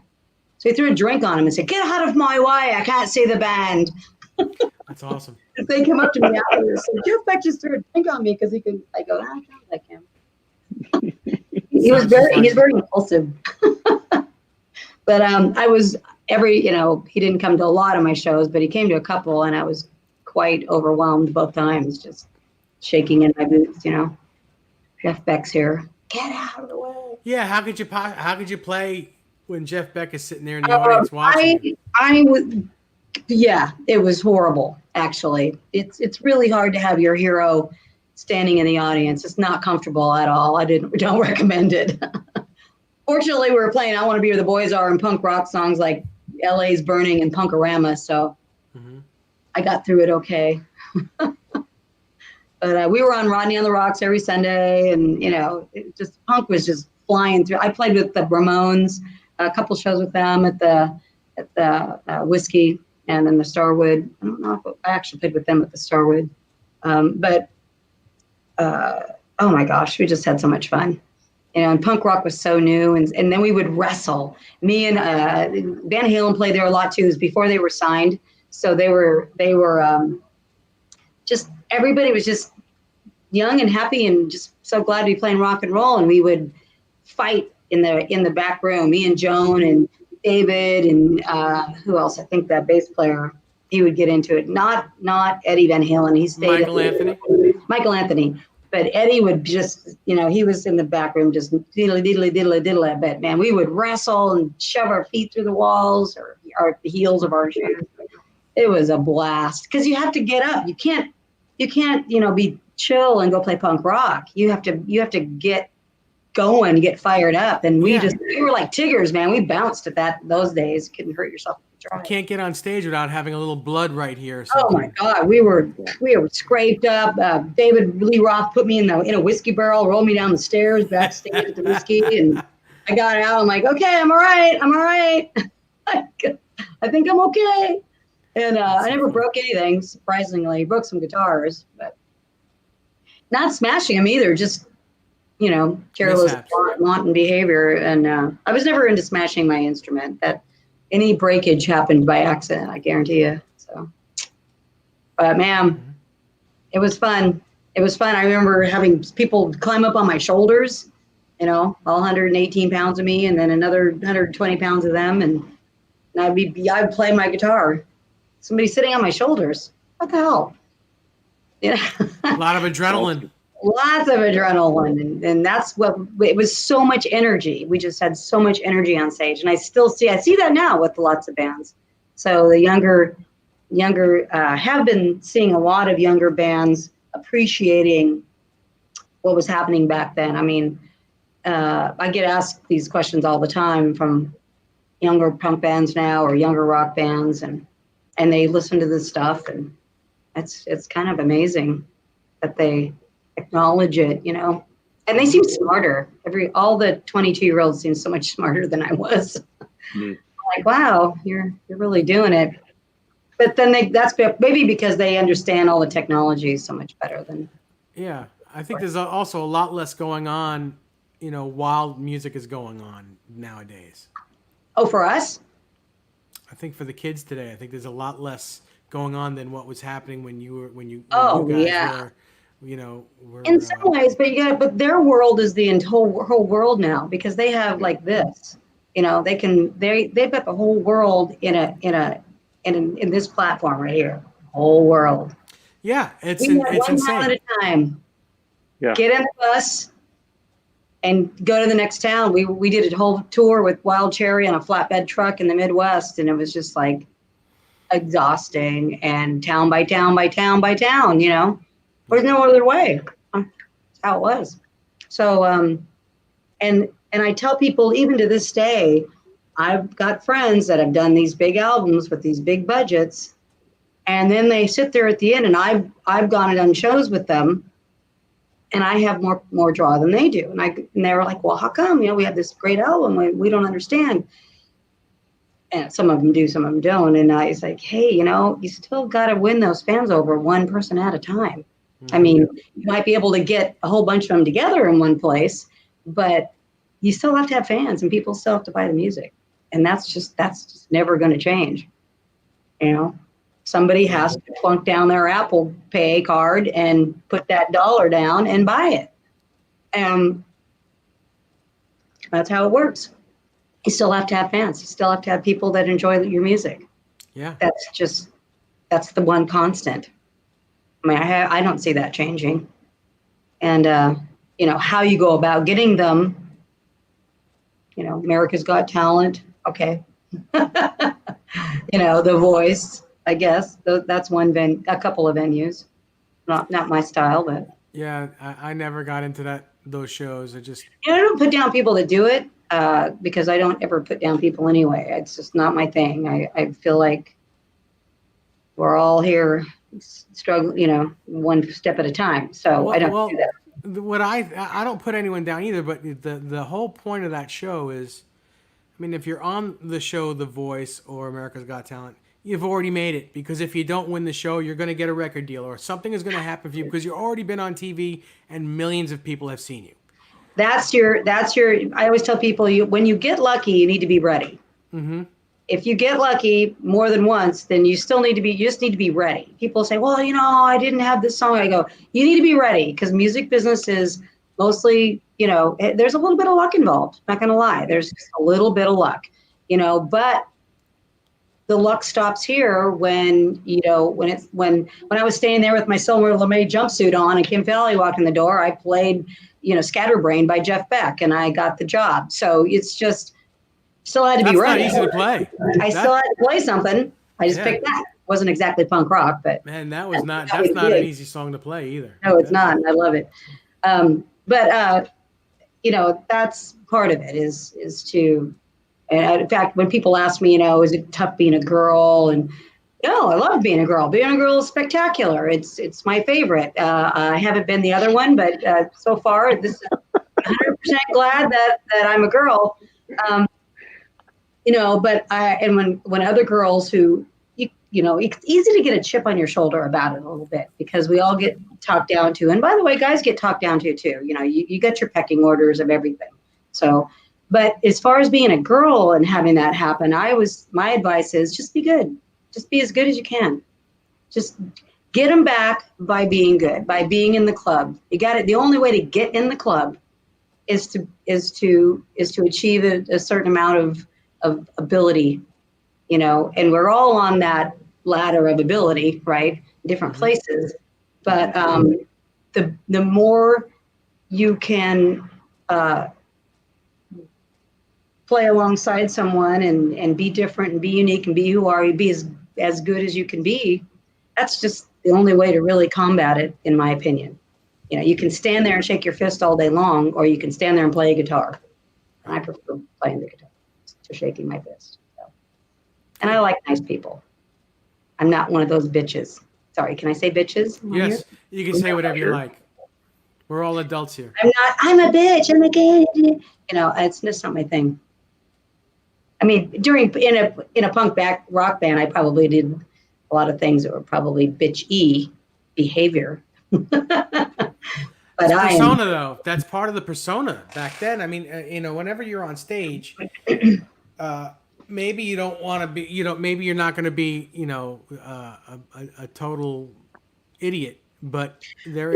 So he threw a drink on him and said, "Get out of my way, I can't see the band." That's awesome. They came up to me afterwards and said, "Jeff Beck just threw a drink on me because he could." I go, "I sound like him." He's very impulsive. But he didn't come to a lot of my shows, but he came to a couple, and I was quite overwhelmed both times, just shaking in my boots, Jeff Beck's here. Get out of the way. Yeah, how could you play when Jeff Beck is sitting there in the audience watching? It was horrible, actually. It's really hard to have your hero standing in the audience. It's not comfortable at all. Don't recommend it. Fortunately, we were playing I Want to Be Where the Boys Are and punk rock songs like LA's Burning and Punkorama, so I got through it okay. But we were on Rodney on the Rocks every Sunday, and punk was just flying through. I played with the Ramones, a couple shows with them at the Whiskey and then the Starwood. I don't know if I actually played with them at the Starwood, but oh my gosh, we just had so much fun. And punk rock was so new, and then we would wrestle. Me and Van Halen played there a lot too. It was before they were signed, so they were just, everybody was just young and happy and just so glad to be playing rock and roll. And we would fight in the back room. Me and Joan and David and who else? I think that bass player. He would get into it. Not Eddie Van Halen. He stayed. Michael Anthony. But Eddie would just, he was in the back room just diddly, I bet, man. We would wrestle and shove our feet through the walls or the heels of our shoes. It was a blast because you have to get up. You can't, be chill and go play punk rock. You have to get going, get fired up. And we were like Tiggers, man. We bounced at those days. Couldn't hurt yourself. You can't get on stage without having a little blood right here. Oh my God, we were scraped up. David Lee Roth put me in a whiskey barrel, rolled me down the stairs backstage at the Whiskey, and I got out. I'm like, okay, I'm all right. I think I'm okay. And I never broke anything, surprisingly. Broke some guitars, but not smashing them either. Just careless, wanton behavior. And I was never into smashing my instrument. That any breakage happened by accident, I guarantee you. So, but man, it was fun. I remember having people climb up on my shoulders, all 118 pounds of me, and then another 120 pounds of them, and I would play my guitar. Somebody sitting on my shoulders. What the hell? A lot of adrenaline. Lots of adrenaline, and that's what it was. So much energy. We just had so much energy on stage, and I see that now with lots of bands. So the younger have been seeing a lot of younger bands appreciating what was happening back then. I mean, I get asked these questions all the time from younger punk bands now or younger rock bands, and they listen to this stuff, and it's kind of amazing that they acknowledge it, and they seem smarter. All the 22-year-olds seem so much smarter than I was. I'm like, wow, you're really doing it. But then that's maybe because they understand all the technology so much better than. Yeah, I think there's also a lot less going on, while music is going on nowadays. Oh, for us? I think for the kids today, I think there's a lot less going on than what was happening when you guys were. In some ways, but their world is the whole world now because they have like this, they've got the whole world in this platform right here, whole world. Yeah, it's one insane. mile at a time. Yeah. Get in the bus and go to the next town. We did a whole tour with Wild Cherry on a flatbed truck in the Midwest, and it was just like exhausting and town by town by town by town, There's no other way. That's how it was. So, and I tell people, even to this day, I've got friends that have done these big albums with these big budgets, And then they sit there at the end, and I've gone and done shows with them, and I have more draw than they do. And they were like, well, how come? We have this great album. We don't understand. And some of them do, some of them don't. And I was like, hey, you still got to win those fans over one person at a time. Mm-hmm. I mean, you might be able to get a whole bunch of them together in one place, but you still have to have fans, and people still have to buy the music. And that's just never going to change. Somebody has to plunk down their Apple Pay card and put that dollar down and buy it. And that's how it works. You still have to have fans. You still have to have people that enjoy your music. Yeah. That's the one constant. I mean, I don't see that changing. And, how you go about getting them, America's Got Talent. Okay. The Voice, I guess. That's a couple of venues. Not my style, but. Yeah, I never got into those shows. I don't put down people that do it because I don't ever put down people anyway. It's just not my thing. I feel like we're all here struggling, one step at a time. So I don't do that. I don't put anyone down either, but the whole point of that show is, I mean, if you're on the show The Voice or America's Got Talent, you've already made it, because if you don't win the show, you're going to get a record deal or something is going to happen for you because you've already been on TV and millions of people have seen you. That's your, I always tell people, when you get lucky, you need to be ready. Mm-hmm. If you get lucky more than once, then you just need to be ready. People say, well, I didn't have this song. I go, you need to be ready, because music business is mostly, there's a little bit of luck involved. Not going to lie. There's just a little bit of luck, but the luck stops here when I was staying there with my Silver LeMay jumpsuit on and Kim Fowley walked in the door, I played, Scatterbrain by Jeff Beck, and I got the job. So it's just still had to be ready. That's not easy to play. I still had to play something. I just picked that. It wasn't exactly punk rock, but man, that's not an easy song to play either. No, it's not. I love it. But that's part of it is to. And in fact, when people ask me, is it tough being a girl? And no, I love being a girl. Being a girl is spectacular. It's my favorite. I haven't been the other one, but so far, this is 100% glad that I'm a girl. But when other girls who, it's easy to get a chip on your shoulder about it a little bit, because we all get talked down to. And by the way, guys get talked down to too. You got your pecking orders of everything. So. But as far as being a girl and having that happen, my advice is just be good. Just be as good as you can. Just get them back by being good, by being in the club. You got it. The only way to get in the club is to achieve a certain amount of ability, and we're all on that ladder of ability, right? Different places. But the more you can play alongside someone and be different and be unique and be who are you, be as good as you can be, that's just the only way to really combat it, in my opinion. You can stand there and shake your fist all day long, or you can stand there and play a guitar. And I prefer playing the guitar to shaking my fist. So. And I like nice people. I'm not one of those bitches. Sorry, can I say bitches? Yes, you can say whatever you like. We're all adults here. I'm a bitch. I'm a gay. It's just not my thing. I mean, in a punk rock band, I probably did a lot of things that were probably bitch-y behavior. But persona, though, that's part of the persona back then. I mean, whenever you're on stage, maybe you don't want to be, maybe you're not going to be, a total idiot, but there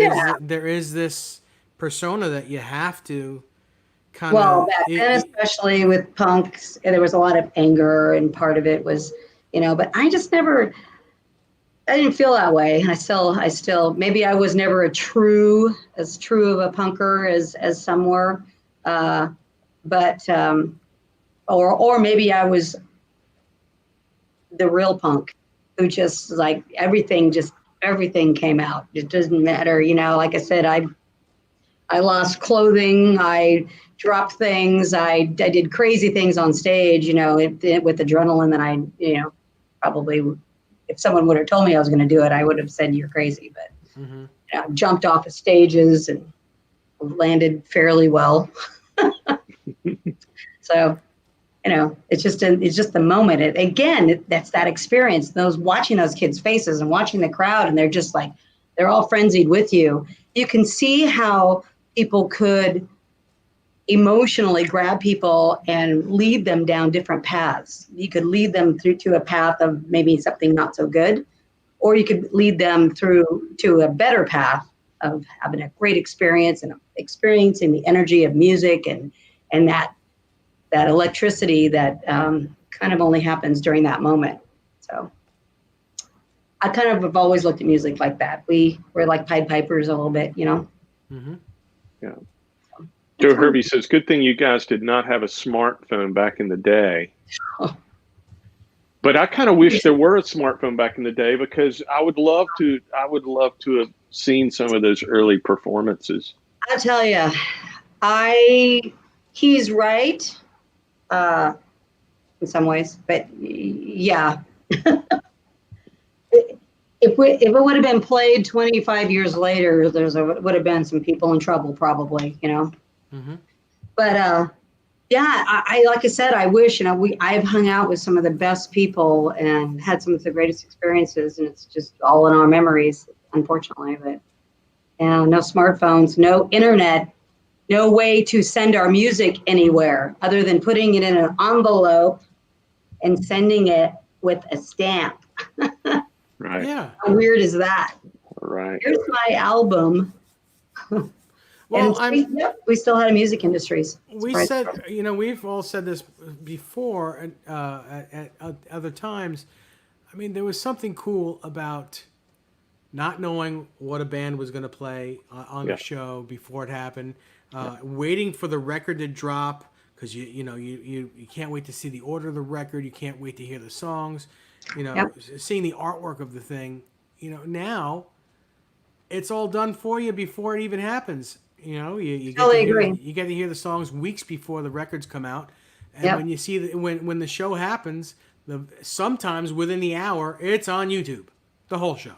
is this persona that you have to. Back then, especially with punks, there was a lot of anger, and part of it was, but I just never, I didn't feel that way. I still, maybe I was never as true of a punker as some were, but, or maybe I was the real punk who just like everything came out. It doesn't matter. Like I said, I lost clothing. I dropped things. I did crazy things on stage, with adrenaline that I, probably if someone would have told me I was going to do it, I would have said you're crazy. But Mm-hmm. jumped off of stages and landed fairly well. So, it's just the moment. That's that experience. Those watching those kids' faces and watching the crowd, and they're just like, they're all frenzied with you. You can see how people could emotionally grab people and lead them down different paths. You could lead them through to a path of maybe something not so good, or you could lead them through to a better path of having a great experience and experiencing the energy of music and that electricity that kind of only happens during that moment. So I kind of have always looked at music like that. We're like Pied Pipers a little bit, Mm-hmm. Yeah. Joe Hervey says, good thing you guys did not have a smartphone back in the day. But I kind of wish there were a smartphone back in the day, because I would love to have seen some of those early performances. I'll tell you, he's right in some ways, but yeah. If it would have been played 25 years later, would have been some people in trouble probably, Mm-hmm. But yeah, I like I said, I wish, I've hung out with some of the best people and had some of the greatest experiences, and it's just all in our memories, unfortunately. But no smartphones, no internet, no way to send our music anywhere other than putting it in an envelope and sending it with a stamp. Right. Yeah. How weird is that? Right. Here's my album. Well, we still had a music industries. We said, we've all said this before at other times. I mean, there was something cool about not knowing what a band was going to play on the show before it happened, waiting for the record to drop, because you can't wait to see the order of the record. You can't wait to hear the songs. Seeing the artwork of the thing. Now it's all done for you before it even happens. You get to hear the songs weeks before the records come out, and when you see when the show happens, sometimes within the hour, it's on YouTube, the whole show.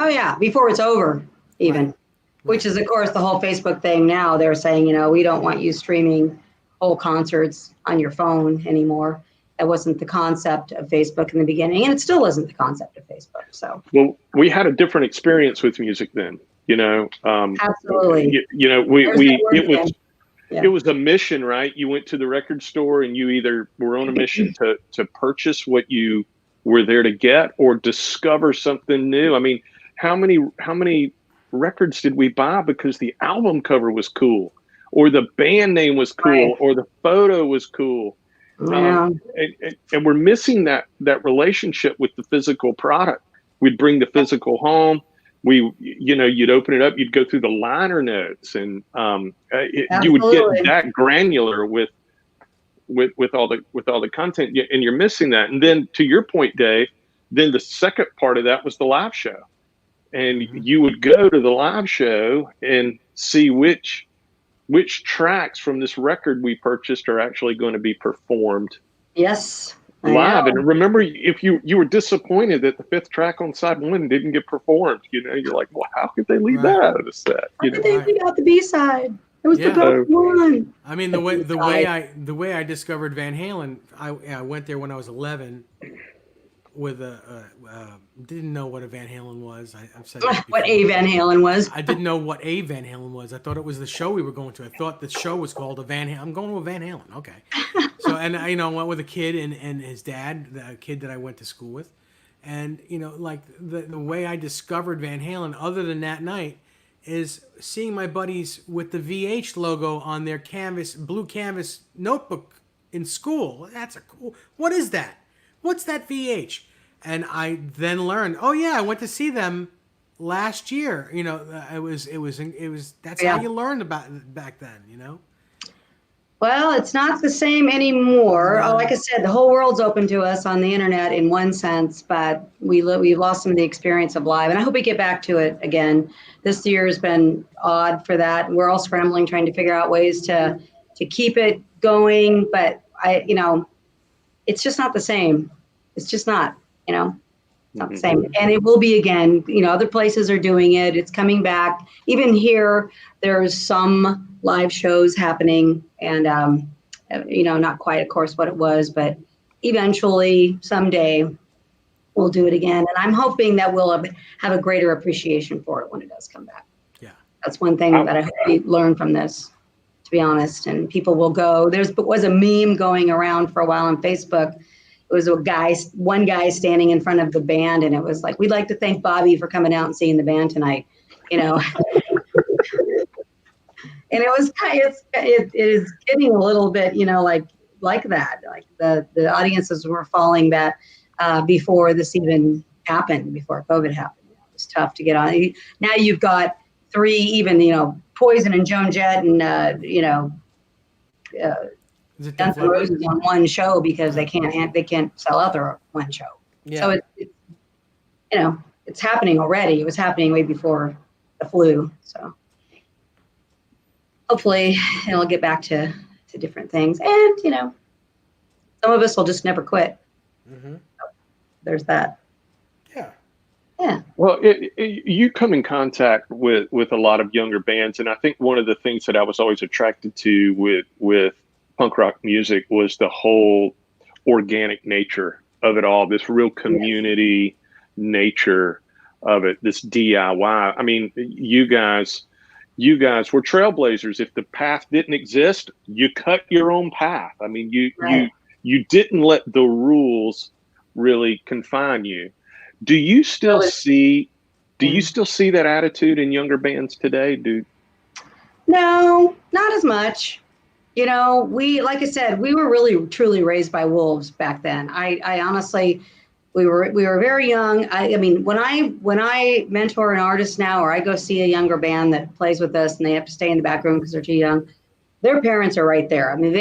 Oh yeah, before it's over, even, right. Which is of course the whole Facebook thing. Now they're saying, we don't want you streaming whole concerts on your phone anymore. That wasn't the concept of Facebook in the beginning, and it still isn't the concept of Facebook. So, well, we had a different experience with music then. Absolutely. It was a mission, right? You went to the record store and you either were on a mission to purchase what you were there to get or discover something new. I mean, how many records did we buy because the album cover was cool, or the band name was cool, right, or the photo was cool? Yeah. And we're missing that relationship with the physical product. We'd bring the physical home. You'd open it up, you'd go through the liner notes, and you would get that granular with all the content, and you're missing that. And then to your point, Dave, then the second part of that was the live show, and you would go to the live show and see which tracks from this record we purchased are actually going to be performed. Yes. Live. And remember, if you were disappointed that the fifth track on side one didn't get performed, you're like, well, how could they leave that out of the set? How could they leave out the B-side? It was the best one. I mean, the way I discovered Van Halen, I went there when I was 11 with didn't know what a Van Halen was. I've said that what a Van Halen was. I didn't know what a Van Halen was. I thought it was the show we were going to. I thought the show was called a Van Halen. I'm going to a Van Halen. Okay. So, and I went with a kid and his dad, the kid that I went to school with. And, like the way I discovered Van Halen, other than that night, is seeing my buddies with the VH logo on their blue canvas notebook in school. That's what is that? What's that VH? And I then learned, oh yeah, I went to see them last year. That's how you learned about it back then, Well, it's not the same anymore. Like I said, the whole world's open to us on the internet in one sense, but we've lost some of the experience of live, and I hope we get back to it again. This year has been odd for that. We're all scrambling, trying to figure out ways to keep it going, but it's just not the same. It's just not, It's not the same. And it will be again, other places are doing it. It's coming back. Even here, there's some live shows happening and, not quite, of course, what it was, but eventually someday we'll do it again. And I'm hoping that we'll have a greater appreciation for it when it does come back. Yeah. That's one thing that I hope we learn from this, to be honest. And people will go. There was a meme going around for a while on Facebook. It was one guy standing in front of the band, and it was like, "We'd like to thank Bobby for coming out and seeing the band tonight," And it was it is getting a little bit, like that. Like the audiences were falling back before this even happened, before COVID happened. It was tough to get on. Now you've got three, even Poison and Joan Jett and Guns N' Roses on one show because they can't sell out their one show. Yeah. So it's happening already. It was happening way before the flu. So hopefully it'll get back to different things. And some of us will just never quit. Mm-hmm. So there's that. Yeah. Yeah. Well, you come in contact with a lot of younger bands, and I think one of the things that I was always attracted to with punk rock music was the whole organic nature of it all, this real community nature of it, this DIY. I mean, you guys were trailblazers. If the path didn't exist, you cut your own path. I mean, you didn't let the rules really confine you. Do you still see that attitude in younger bands today, dude? No, not as much. Like I said, we were really truly raised by wolves back then. I honestly, we were very young. I mean, when I mentor an artist now, or I go see a younger band that plays with us and they have to stay in the back room because they're too young, their parents are right there. I mean,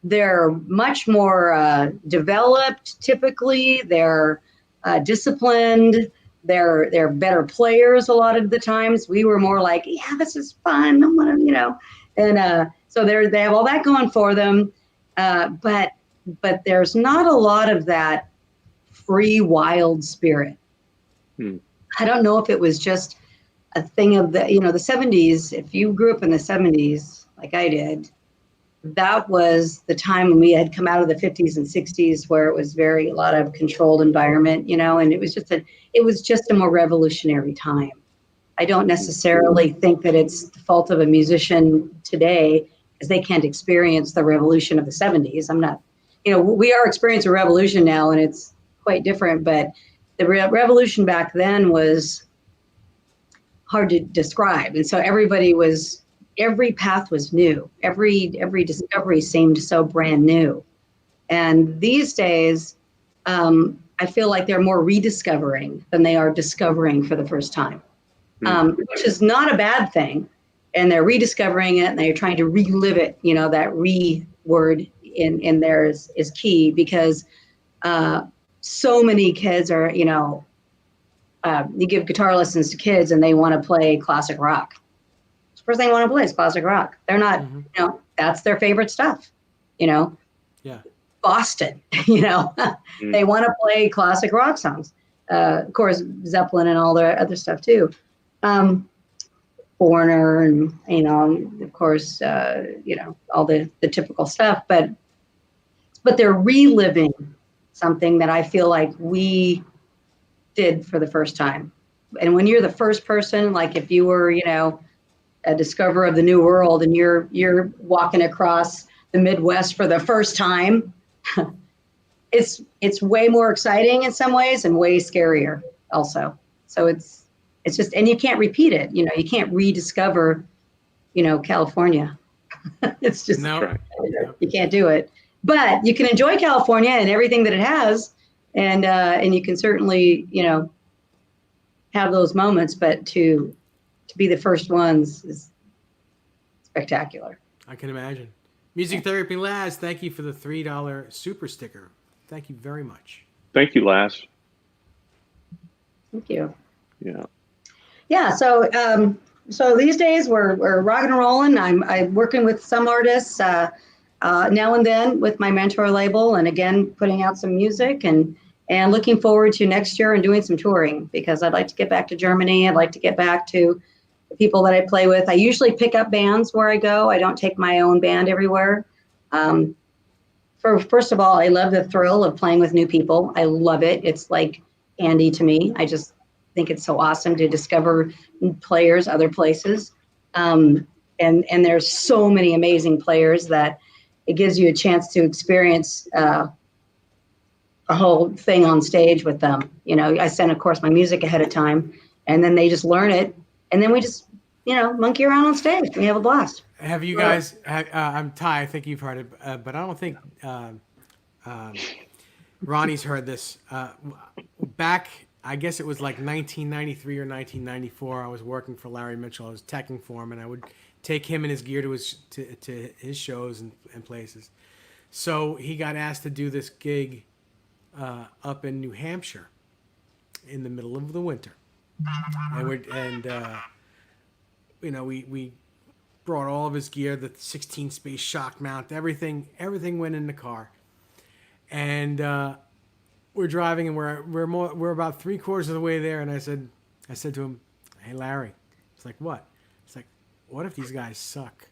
they're much more developed. Typically, they're disciplined. They're better players a lot of the times. We were more like, yeah, this is fun. I'm gonna, and so they have all that going for them. But there's not a lot of that free, wild spirit. I don't know if it was just a thing of the 70s. If you grew up in the 70s, like I did, that was the time when we had come out of the 50s and 60s where it was a lot of controlled environment, and it was just a more revolutionary time. I don't necessarily think that it's the fault of a musician today because they can't experience the revolution of the 70s. I'm not, we are experiencing a revolution now and it's quite different, but the revolution back then was hard to describe. And so every path was new. Every discovery seemed so brand new. And these days, I feel like they're more rediscovering than they are discovering for the first time, which is not a bad thing. And they're rediscovering it and they're trying to relive it. That word in there is key because so many kids are, you give guitar lessons to kids and they want to play classic rock. First thing they want to play is classic rock. They're not, that's their favorite stuff, Yeah. Boston, they want to play classic rock songs. Of course, Zeppelin and all the other stuff too. Foreigner and, of course, all the typical stuff, but they're reliving something that I feel like we did for the first time. And when you're the first person, like if you were, a discoverer of the new world and you're walking across the Midwest for the first time, it's way more exciting in some ways and way scarier also. So it's just, and you can't repeat it. You can't rediscover, California. It's just, you can't do it, but you can enjoy California and everything that it has. And you can certainly, have those moments, but to be the first ones is spectacular. I can imagine. Music Therapy Laz, thank you for the $3 super sticker. Thank you very much. Thank you, Laz. Thank you. Yeah. Yeah. So these days we're rocking and rolling. I'm working with some artists. now and then with my mentor label, and again putting out some music, and looking forward to next year and doing some touring, because I'd like to get back to Germany. I'd like to get back to the people that I play with. I usually pick up bands where I go. I don't take my own band everywhere. First of all, I love the thrill of playing with new people. I love it. It's like candy to me. I just think it's so awesome to discover players other places. And there's so many amazing players that it gives you a chance to experience a whole thing on stage with them. You know, I send, of course, my music ahead of time, and then they just learn it. And then we just, monkey around on stage. We have a blast. Have you guys, I'm Ty, I think you've heard it, but I don't think Ronnie's heard this. Back, I guess it was like 1993 or 1994, I was working for Larry Mitchell. I was teching for him, and I would take him and his gear to his shows and places. So he got asked to do this gig up in New Hampshire in the middle of the winter. We brought all of his gear, the 16 space shock mount, everything went in the car. And we're driving, and we're about 3/4 of the way there, and I said to him, "Hey Larry," it's like, "What?" It's like, "What if these guys suck?"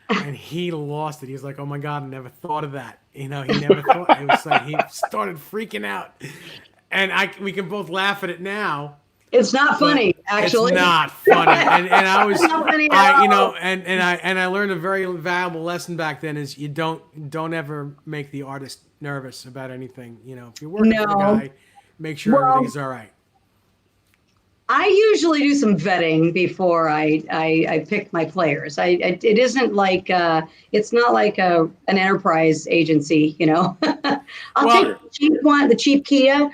And he lost it. He was like, "Oh my God, I never thought of that." He never thought. It was like he started freaking out, and we can both laugh at it now. It's not funny, actually. It's not funny, and I was, It's not funny at all. and I learned a very valuable lesson back then: is you don't ever make the artist nervous about anything. If you're working for the guy, make sure everything's all right. I usually do some vetting before I pick my players. It isn't like it's not like an enterprise agency, I'll take the cheap one, the cheap Kia.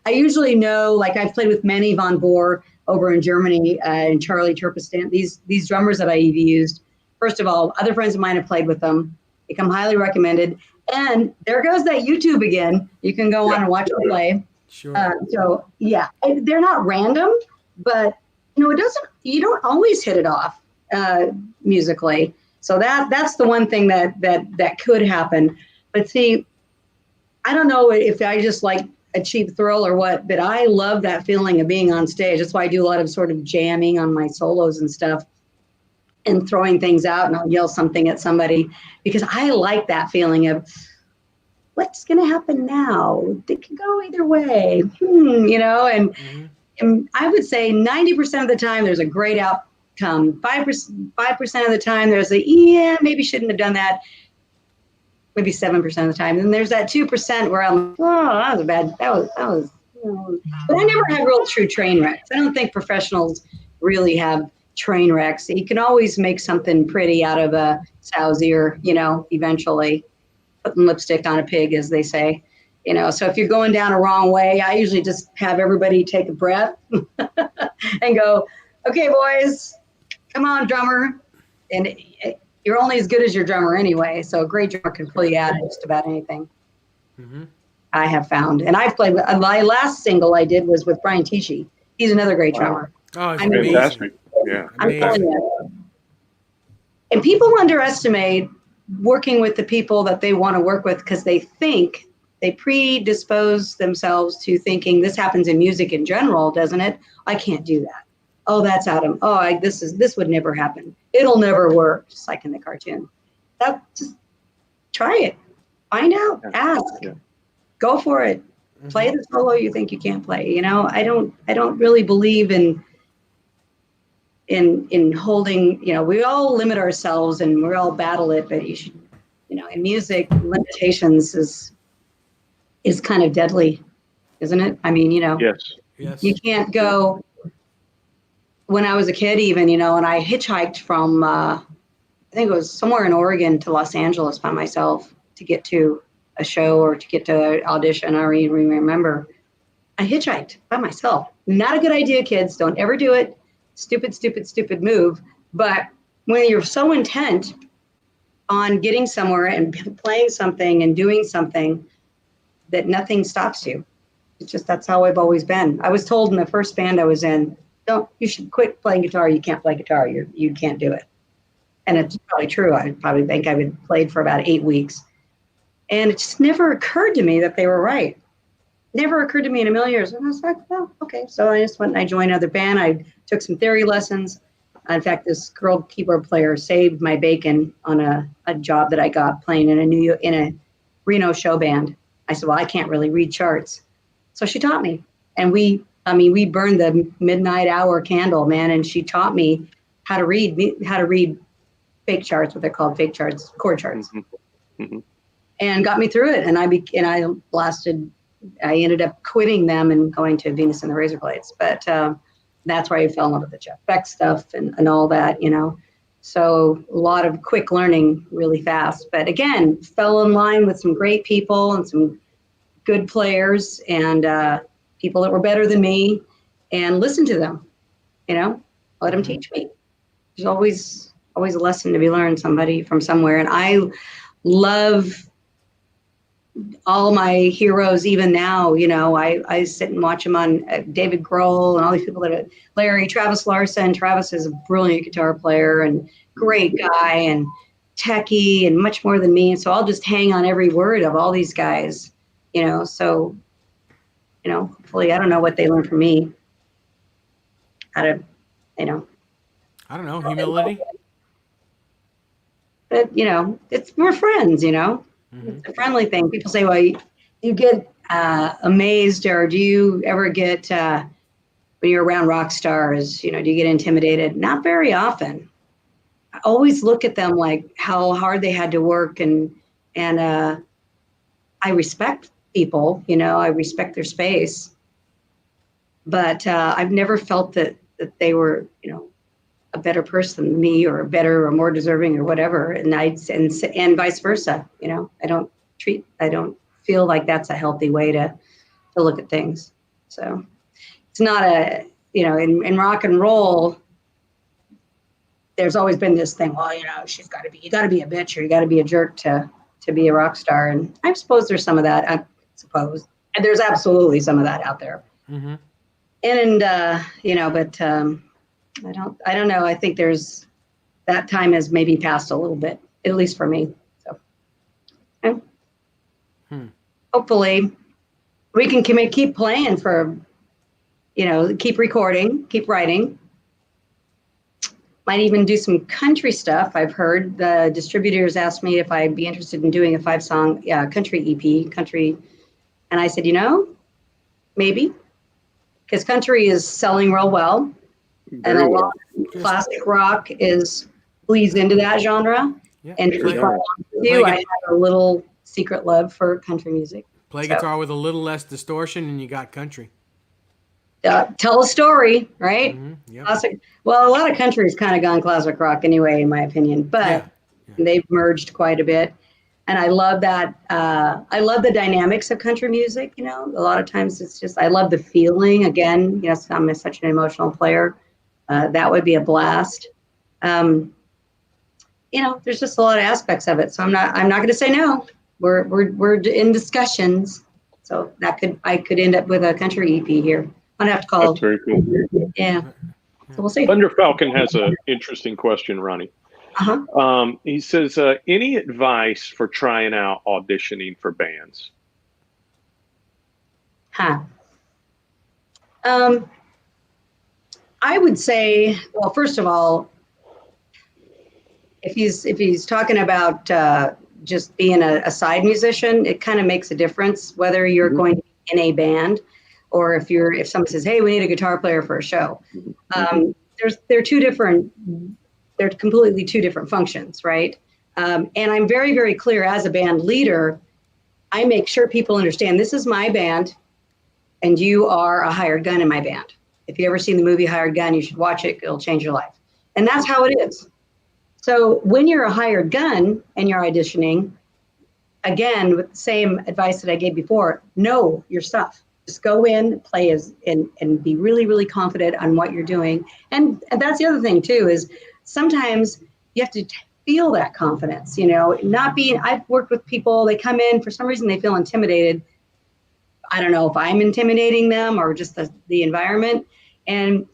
I usually know, like I've played with Manny von Bohr over in Germany and Charlie Turpestan. These drummers that I used. First of all, other friends of mine have played with them. They come highly recommended. And there goes that YouTube again. You can go on and watch them play. Sure. So yeah, they're not random, but you don't always hit it off musically. So that's the one thing that could happen. But see, I don't know if I just like a cheap thrill or what, but I love that feeling of being on stage. That's why I do a lot of sort of jamming on my solos and stuff, and throwing things out, and I'll yell something at somebody, because I like that feeling of what's going to happen now. It can go either way, and I would say 90% of the time there's a great outcome. 5% of the time there's maybe shouldn't have done that. Maybe 7% of the time. And there's that 2% where I'm like, oh, that was bad. That was. But I never had real true train wrecks. I don't think professionals really have train wrecks. You can always make something pretty out of a sow's ear, eventually. Putting lipstick on a pig, as they say. So if you're going down a wrong way, I usually just have everybody take a breath and go, okay, boys, come on, drummer. And you're only as good as your drummer anyway. So a great drummer can pull you out of just about anything. Mm-hmm. I have found. And I've played with, my last single I did was with Brian Tichy. He's another great drummer. Oh, it's fantastic. Yeah. I'm telling you. And people underestimate working with the people that they want to work with, because they predispose themselves to thinking this happens in music in general, doesn't it? I can't do that. Oh, that's Adam. Oh, this would never happen. It'll never work. Just like in the cartoon. Just try it. Find out. Ask. Yeah. Go for it. Mm-hmm. Play the solo you think you can't play. I don't really believe in holding. We all limit ourselves and we all battle it, but you should. In music, limitations is kind of deadly, isn't it? I mean, Yes. You can't go. When I was a kid, even, and I hitchhiked from, I think it was somewhere in Oregon to Los Angeles by myself to get to a show or to get to an audition. I don't even remember. I hitchhiked by myself. Not a good idea, kids. Don't ever do it. Stupid, stupid, stupid move. But when you're so intent on getting somewhere and playing something and doing something, that nothing stops you. It's just, that's how I've always been. I was told in the first band I was in, you should quit playing guitar. You can't play guitar. You can't do it. And it's probably true. I probably think I would played for about 8 weeks. And it just never occurred to me that they were right. Never occurred to me in a million years. And I was like, well, okay. So I just went and I joined another band. I took some theory lessons. In fact, this girl keyboard player saved my bacon on a job that I got playing in a Reno show band. I said, well, I can't really read charts. So she taught me. And we burned the midnight hour candle, man. And she taught me how to read fake charts, what they're called, fake charts, chord charts, and got me through it. And I ended up quitting them and going to Venus and the Razor Blades. But that's where I fell in love with the Jeff Beck stuff and all that, So a lot of quick learning really fast. But again, fell in line with some great people and some good players and people that were better than me, and listened to them, let them teach me. There's always a lesson to be learned, somebody from somewhere. And I love all my heroes, even now, I sit and watch them on David Grohl and all these people Travis Larson. Travis is a brilliant guitar player and great guy and techie and much more than me. And so I'll just hang on every word of all these guys, so, hopefully I don't know what they learned from me. How to, I don't know, humility. But, we're friends, It's a friendly thing. People say, well, you get amazed, or do you ever get, when you're around rock stars, do you get intimidated? Not very often. I always look at them like how hard they had to work, and I respect people, I respect their space. But I've never felt that they were, a better person than me, or better or more deserving or whatever. And and vice versa, I don't feel like that's a healthy way to look at things. So it's not in rock and roll, there's always been this thing, well, you got to be a bitch, or you got to be a jerk to be a rock star. And I suppose there's some of that, and there's absolutely some of that out there. Mm-hmm. But I don't know. I think there's that time has maybe passed a little bit, at least for me. So hopefully we can keep playing for, keep recording, keep writing. Might even do some country stuff. I've heard the distributors asked me if I'd be interested in doing a 5-song country EP, and I said, maybe, because country is selling real well. And a lot of classic rock bleeds into that genre. Yeah. And I have a little secret love for country music. Play guitar with a little less distortion, and you got country. Tell a story, right? Mm-hmm. Yep. Classic. Well, a lot of country has kind of gone classic rock anyway, in my opinion. But they've merged quite a bit, and I love that. I love the dynamics of country music. A lot of times it's just I love the feeling. Again, I'm such an emotional player. That would be a blast. There's just a lot of aspects of it. So I'm not going to say no. We're in discussions. So I could end up with a country EP here. I'd have to call. That's very cool. Yeah. So we'll see. Thunder Falcon has an interesting question, Roni. Uh-huh. He says, any advice for trying out auditioning for bands? I would say, well, first of all, if he's talking about just being a side musician, it kind of makes a difference whether you're going to be in a band, or if someone says, hey, we need a guitar player for a show. They're completely two different functions, right? And I'm very, very clear as a band leader. I make sure people understand this is my band, and you are a hired gun in my band. If you ever seen the movie Hired Gun, you should watch it. It'll change your life. And that's how it is. So when you're a hired gun and you're auditioning, again, with the same advice that I gave before, know your stuff. Just go in, play and be really, really confident on what you're doing. And that's the other thing too, is sometimes you have to feel that confidence, I've worked with people, they come in, for some reason they feel intimidated. I don't know if I'm intimidating them or just the environment. And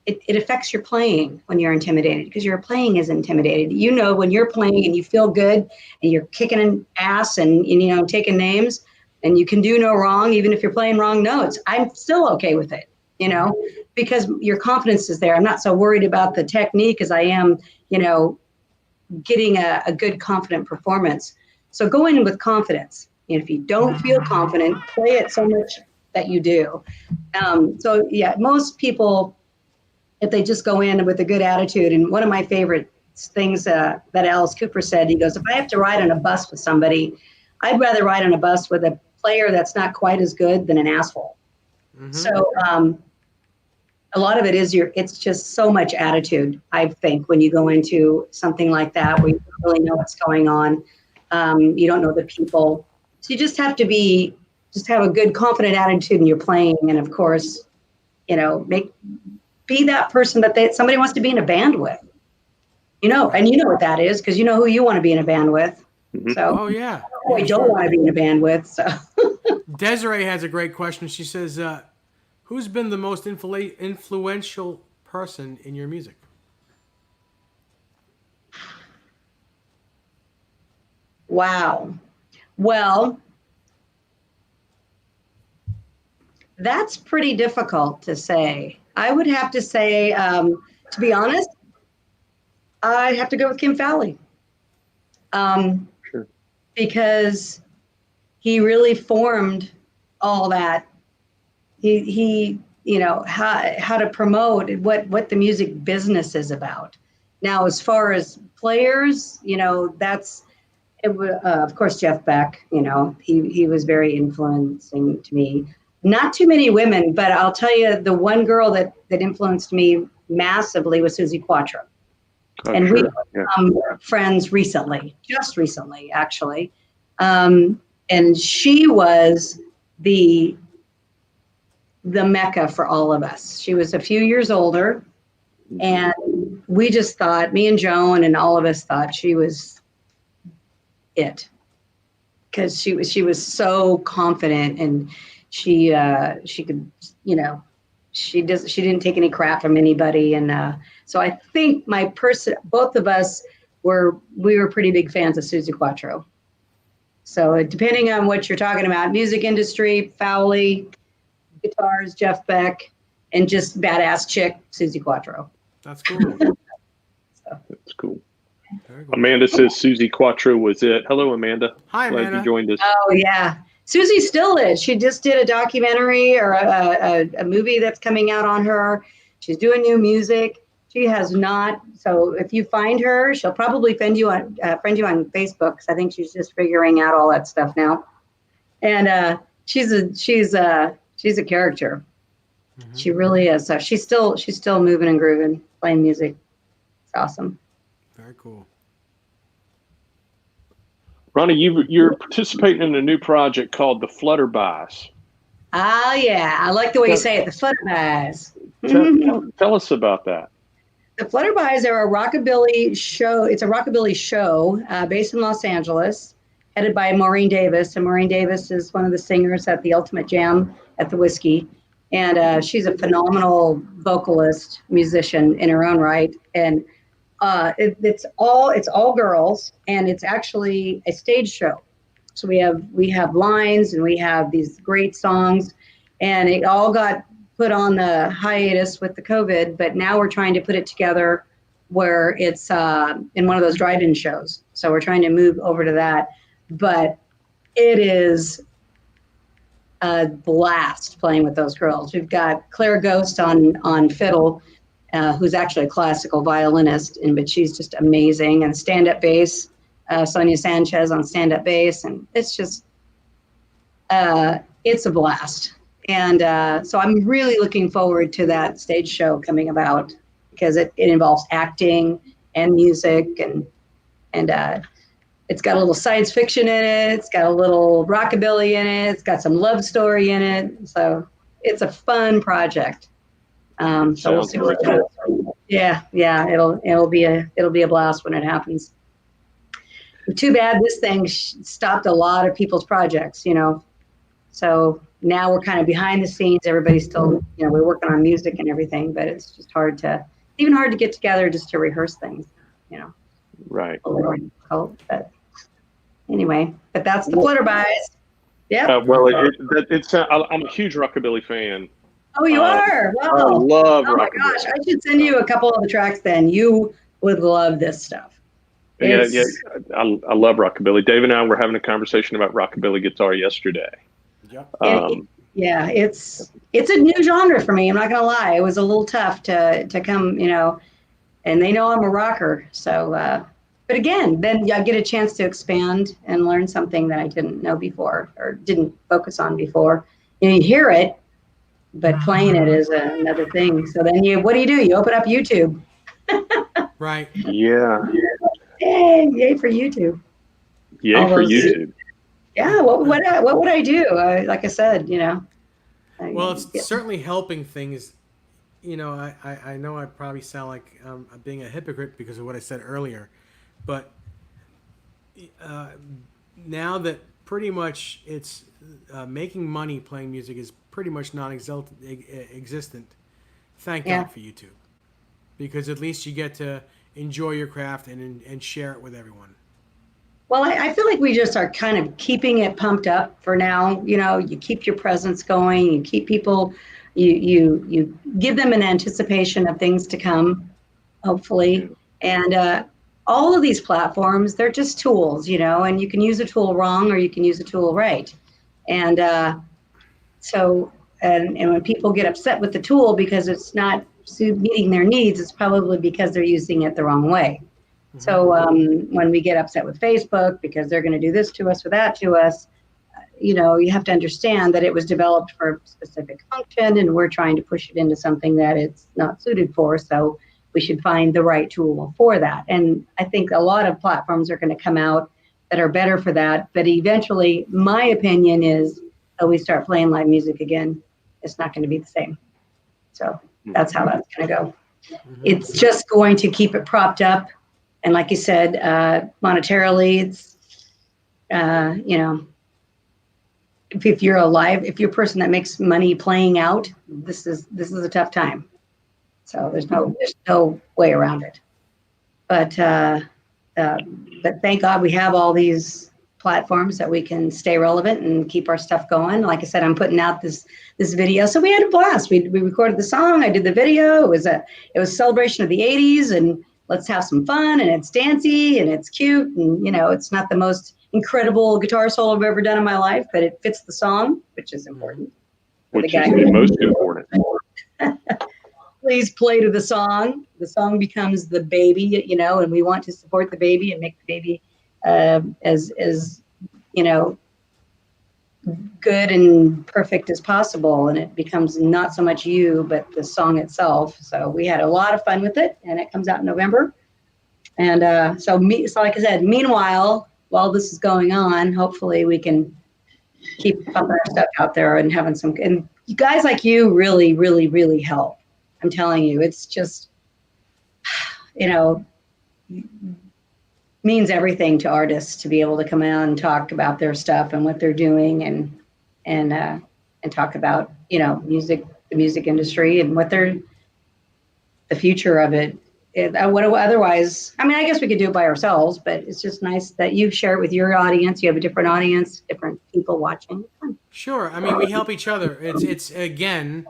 it affects your playing when you're intimidated, because your playing is intimidated. You know, when you're playing and you feel good and you're kicking an ass and you know, taking names and you can do no wrong, even if you're playing wrong notes, I'm still okay with it, you know, because your confidence is there. I'm not so worried about the technique as I am, you know, getting a good confident performance. So go in with confidence. And if you don't feel confident, play it so much that you do. So yeah, most people, if they just go in with a good attitude, and one of my favorite things that Alice Cooper said, he goes, if I have to ride on a bus with somebody, I'd rather ride on a bus with a player that's not quite as good than an asshole. So a lot of it is it's just so much attitude, I think, when you go into something like that, where you don't really know what's going on. You don't know the people. So you just have to have a good, confident attitude in your playing. And of course, you know, be that person that somebody wants to be in a band with, you know, and you know what that is, because you know who you want to be in a band with. So, oh yeah, I don't want to be in a band with. So, Desiree has a great question. She says, "Who's been the most influential person in your music?" wow. Well, that's pretty difficult to say. I would have to say, to be honest, I have to go with Kim Fowley. Sure. Because he really formed all that. He you know, how to promote what the music business is about. Now, as far as players, you know, of course, Jeff Beck, you know, he was very influencing to me. Not too many women, but I'll tell you, the one girl that influenced me massively was Suzi Quatro. Oh, And sure. we become friends recently, just recently, actually. And she was the mecca for all of us. She was a few years older, and we just thought, me and Joan and all of us thought she was it, because she was so confident, and she could, you know, she didn't take any crap from anybody. And so I think both of us we were pretty big fans of Suzi Quatro. So depending on what you're talking about, music industry, Fowley, guitars, Jeff Beck, and just badass chick, Suzi Quatro. That's cool. That's cool. Very cool. Amanda says Suzi Quatro was it. Hello, Amanda. Hi, Glad Amanda. you joined us. Oh yeah, Suzi still is. She just did a documentary or a movie that's coming out on her. She's doing new music. She has not. So if you find her, she'll probably friend you on Facebook, because I think she's just figuring out all that stuff now. And she's a character. She really is. So she's still moving and grooving, playing music. It's awesome. Very cool. Roni, you're participating in a new project called the Flutterbys. Ah, yeah. I like the way you say it, the Flutterbys. Tell us about that. The Flutterbys are a rockabilly show. It's a rockabilly show based in Los Angeles, headed by Maureen Davis. And Maureen Davis is one of the singers at the Ultimate Jam at the Whiskey. And she's a phenomenal vocalist, musician in her own right. And it's all girls, and it's actually a stage show. So we have lines, and we have these great songs, and it all got put on the hiatus with the COVID, but now we're trying to put it together where it's in one of those drive-in shows. So we're trying to move over to that, but it is a blast playing with those girls. We've got Claire Ghost on fiddle, who's actually a classical violinist, but she's just amazing. And stand-up bass, Sonia Sanchez on stand-up bass, and it's just, it's a blast. And so I'm really looking forward to that stage show coming about, because it involves acting and music, and it's got a little science fiction in it. It's got a little rockabilly in it. It's got some love story in it. So it's a fun project. So we'll see what it does. Yeah, it'll be a blast when it happens. Too bad this thing stopped a lot of people's projects, you know. So now we're kind of behind the scenes. Everybody's still, we're working on music and everything, but it's just hard to get together just to rehearse things, Right. A little difficult, but anyway, but that's the Flutterbys. Yeah. Well, I'm a huge rockabilly fan. Oh, you are? Wow. I love Oh my rockabilly. gosh, I should send you a couple of the tracks then. You would love this stuff. Yeah, I love rockabilly. Dave and I were having a conversation about rockabilly guitar yesterday. Yep. Yeah, it's a new genre for me. I'm not gonna lie. It was a little tough to come, and they know I'm a rocker. So, but again, then I get a chance to expand and learn something that I didn't know before or didn't focus on before. You hear it, but playing it is another thing. So then what do? You open up YouTube. Right. Yeah. Yay for YouTube. Yay for YouTube. Yeah. What would I do? Like I said, Well, it's certainly helping things. I know I probably sound like I'm being a hypocrite because of what I said earlier, but now that pretty much it's making money playing music is pretty much non-existent. Thank God for YouTube, because at least you get to enjoy your craft and share it with everyone. Well, I feel like we just are kind of keeping it pumped up for now. You keep your presence going. You keep people. You give them an anticipation of things to come, hopefully. And all of these platforms, they're just tools, and you can use a tool wrong or you can use a tool right. And so when people get upset with the tool because it's not meeting their needs, it's probably because they're using it the wrong way. Mm-hmm. So when we get upset with Facebook because they're going to do this to us or that to us, you have to understand that it was developed for a specific function and we're trying to push it into something that it's not suited for. So we should find the right tool for that. And I think a lot of platforms are going to come out that are better for that. But eventually, my opinion is we start playing live music again, it's not going to be the same. So that's how that's going to go. Mm-hmm. It's just going to keep it propped up. And like you said, monetarily, it's, if you're a person that makes money playing out, this is a tough time. So there's no way around it. But thank God we have all these platforms that we can stay relevant and keep our stuff going. Like I said, I'm putting out this video. So we had a blast. We recorded the song. I did the video. It was a celebration of the 80s, and let's have some fun. And it's dancey and it's cute. And it's not the most incredible guitar solo I've ever done in my life, but it fits the song, which is important. Which is the most important. Please play to the song. The song becomes the baby, and we want to support the baby and make the baby as good and perfect as possible. And it becomes not so much you, but the song itself. So we had a lot of fun with it, and it comes out in November. And so like I said, meanwhile, while this is going on, hopefully we can keep pumping our stuff out there and having some. And guys like you really, really, really help. I'm telling you, it's just, means everything to artists to be able to come out and talk about their stuff and what they're doing and talk about, music, the music industry and the future of it. Otherwise, I guess we could do it by ourselves, but it's just nice that you share it with your audience. You have a different audience, different people watching. Sure. We help each other. It's again,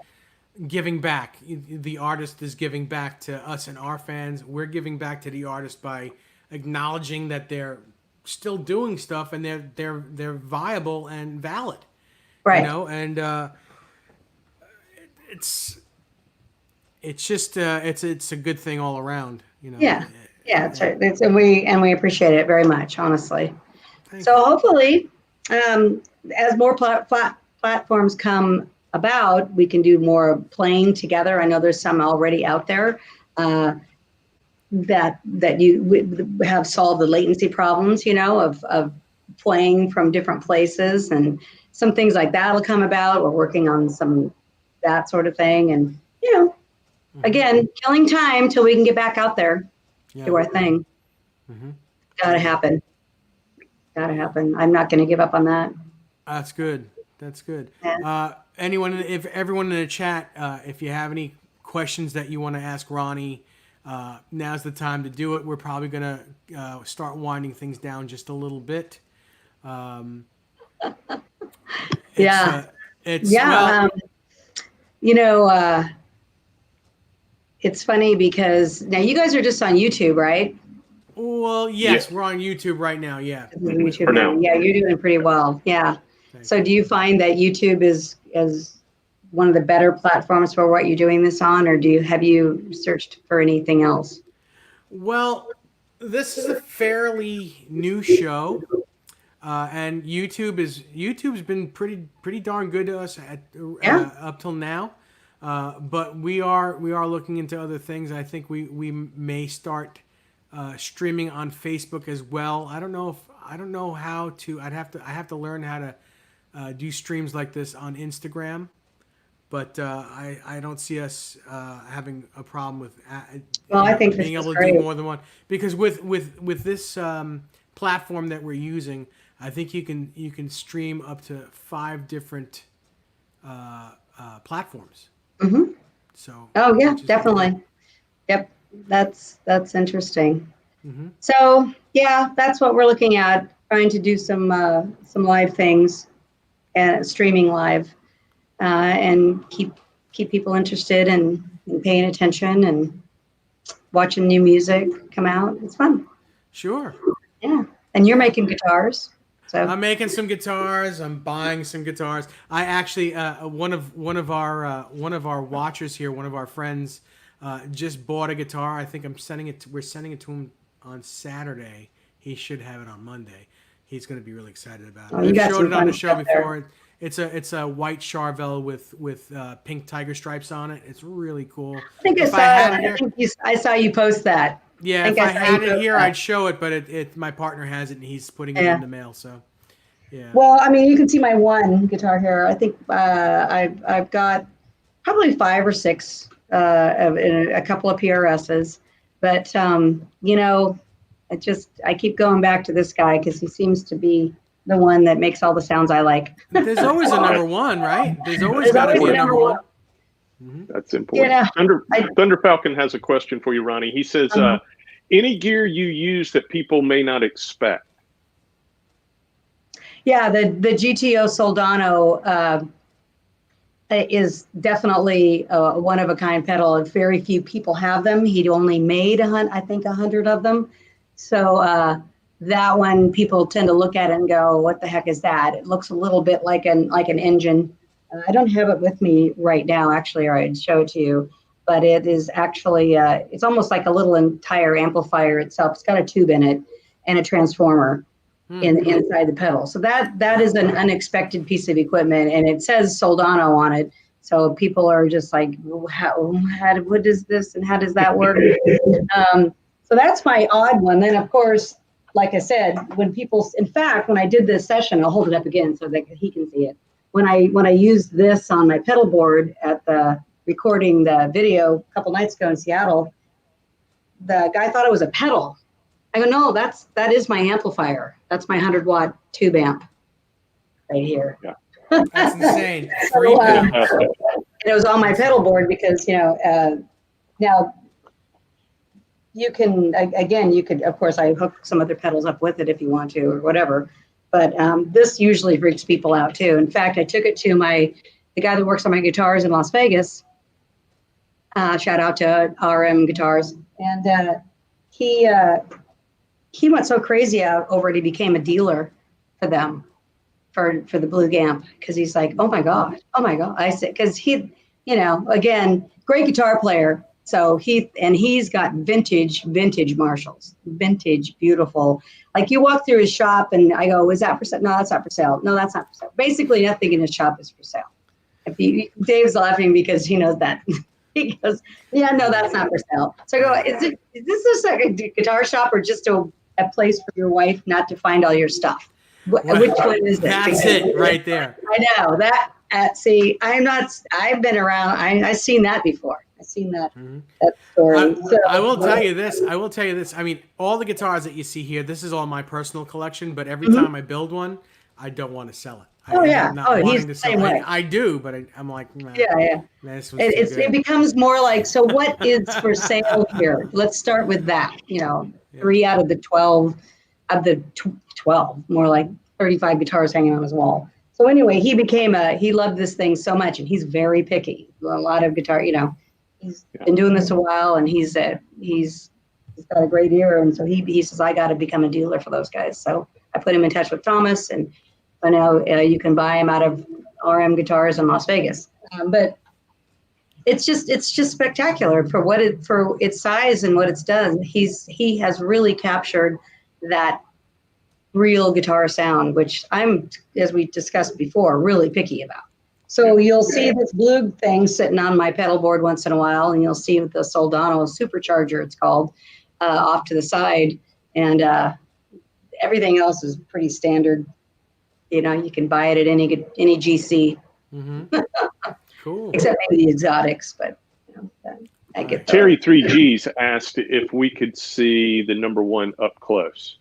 giving back. The artist is giving back to us and our fans. We're giving back to the artist by acknowledging that they're still doing stuff and they're viable and valid. Right. And it's just it's a good thing all around. Yeah. It's right. And we appreciate it very much, honestly. Thank so you. Hopefully, as more platforms come about, we can do more playing together. I know there's some already out there that you have solved the latency problems, of playing from different places, and some things like that will come about. We're working on some that sort of thing, and again, killing time till we can get back out there, do our thing. Gotta happen. I'm not going to give up on that. That's good. That's good. Yeah. If everyone in the chat, if you have any questions that you want to ask Ronnie, now's the time to do it. We're probably gonna start winding things down just a little bit. Yeah. It's Yeah. well, You know, it's funny because now you guys are just on YouTube, right? well, yes, we're on YouTube right now. Yeah. YouTube For now. now. Yeah, you're doing pretty well. Yeah. So do you find that YouTube is one of the better platforms for what you're doing this on, or have you searched for anything else? Well, this is a fairly new show, and YouTube's been pretty darn good to us Yeah. up till now. But we are looking into other things. I think we may start streaming on Facebook as well. I don't know how to. I have to learn how to do streams like this on Instagram. But I don't see us having a problem with Well, I think this being is able to great. do more than one, because with this platform that we're using, I think you can stream up to 5 different platforms. Mm-hmm. So Oh yeah, which is definitely. Yep, that's interesting. Mm-hmm. So yeah, that's what we're looking at. Trying to do some live things and streaming live, and keep people interested and paying attention and watching new music come out. It's fun. Sure. Yeah, and you're making guitars, so I'm making some guitars. I'm buying some guitars. I actually one of our watchers here, one of our friends, just bought a guitar. I think we're sending it to him on Saturday. He should have it on Monday. He's going to be really excited about it. Oh, you I've got showed some it on fun the show stuff there. before. It's a white Charvel with pink tiger stripes on it. It's really cool. I think I If saw had it. it here- I think I saw you post that. Yeah, think if I I saw had you it post here, that. I'd show it, but my partner has it and he's putting it Yeah. in the mail. So, yeah. Well, I mean, you can see my one guitar here. I think I've got probably 5 or 6 of a couple of PRSs, but you know, I keep going back to this guy because he seems to be the one that makes all the sounds I like. There's always a number one, right? There's always There's got to always be a a number number one. That's important. You know, Thunder Falcon has a question for you, Ronnie. He says, any gear you use that people may not expect? Yeah, the GTO Soldano is definitely a one of a kind pedal. Very few people have them. He'd only made I think 100 of them. So that one, people tend to look at it and go, "What the heck is that?" It looks a little bit like an engine. I don't have it with me right now, actually, or I'd show it to you. But it is actually it's almost like a little entire amplifier itself. It's got a tube in it and a transformer inside the pedal. So that is an unexpected piece of equipment, and it says Soldano on it. So people are just like, what is this and how does that work? So that's my odd one. Then of course, like I said, when I did this session, I'll hold it up again so that he can see it. When I used this on my pedal board at the recording the video a couple nights ago in Seattle, the guy thought it was a pedal. I go, no, that is my amplifier. That's my 100-watt tube amp right here. Yeah. That's insane. So, it was on my pedal board because, now you can, again, you could, of course, I hook some other pedals up with it if you want to or whatever. But this usually freaks people out too. In fact, I took it to the guy that works on my guitars in Las Vegas. Shout out to RM Guitars. And he went so crazy over it, he became a dealer for them for the Blue Gamp because he's like, oh my god. I said, because he, again, great guitar player. So he's got vintage Marshalls, vintage, beautiful. Like you walk through his shop and I go, is that for sale? No, that's not for sale. No, that's not for sale. Basically, nothing in his shop is for sale. Dave's laughing because he knows that. He goes, yeah, no, that's not for sale. So I go, is this just like a guitar shop or just a place for your wife not to find all your stuff? Which one is it? That's it right there. I know that. See, I've been around. I've seen that before. I've seen that story. I will tell you this. I mean, all the guitars that you see here, this is all my personal collection, but every time I build one, I don't want to sell it. I Oh end yeah. up not Oh, he's wanting the to sell. same way. I do, but I'm like, nah, Yeah, yeah. this was too It good. becomes more like, so what is for sale here? Let's start with that. Yeah. 3 out of the 12 of the 12, more like 35 guitars hanging on his wall. So anyway, he loved this thing so much, and he's very picky. A lot of guitar, he's been doing this a while, and he's got a great ear, and so he says, I got to become a dealer for those guys. So I put him in touch with Thomas, and so now you can buy him out of RM Guitars in Las Vegas. But it's just spectacular for its size and what it's done. He has really captured that real guitar sound, which I'm, as we discussed before, really picky about. So you'll see this blue thing sitting on my pedal board once in a while, and you'll see the Soldano Supercharger, it's called, off to the side, and everything else is pretty standard. You can buy it at any GC. Mm-hmm. Cool. Except maybe the exotics, but I get those. Terry 3Gs asked if we could see the number one up close.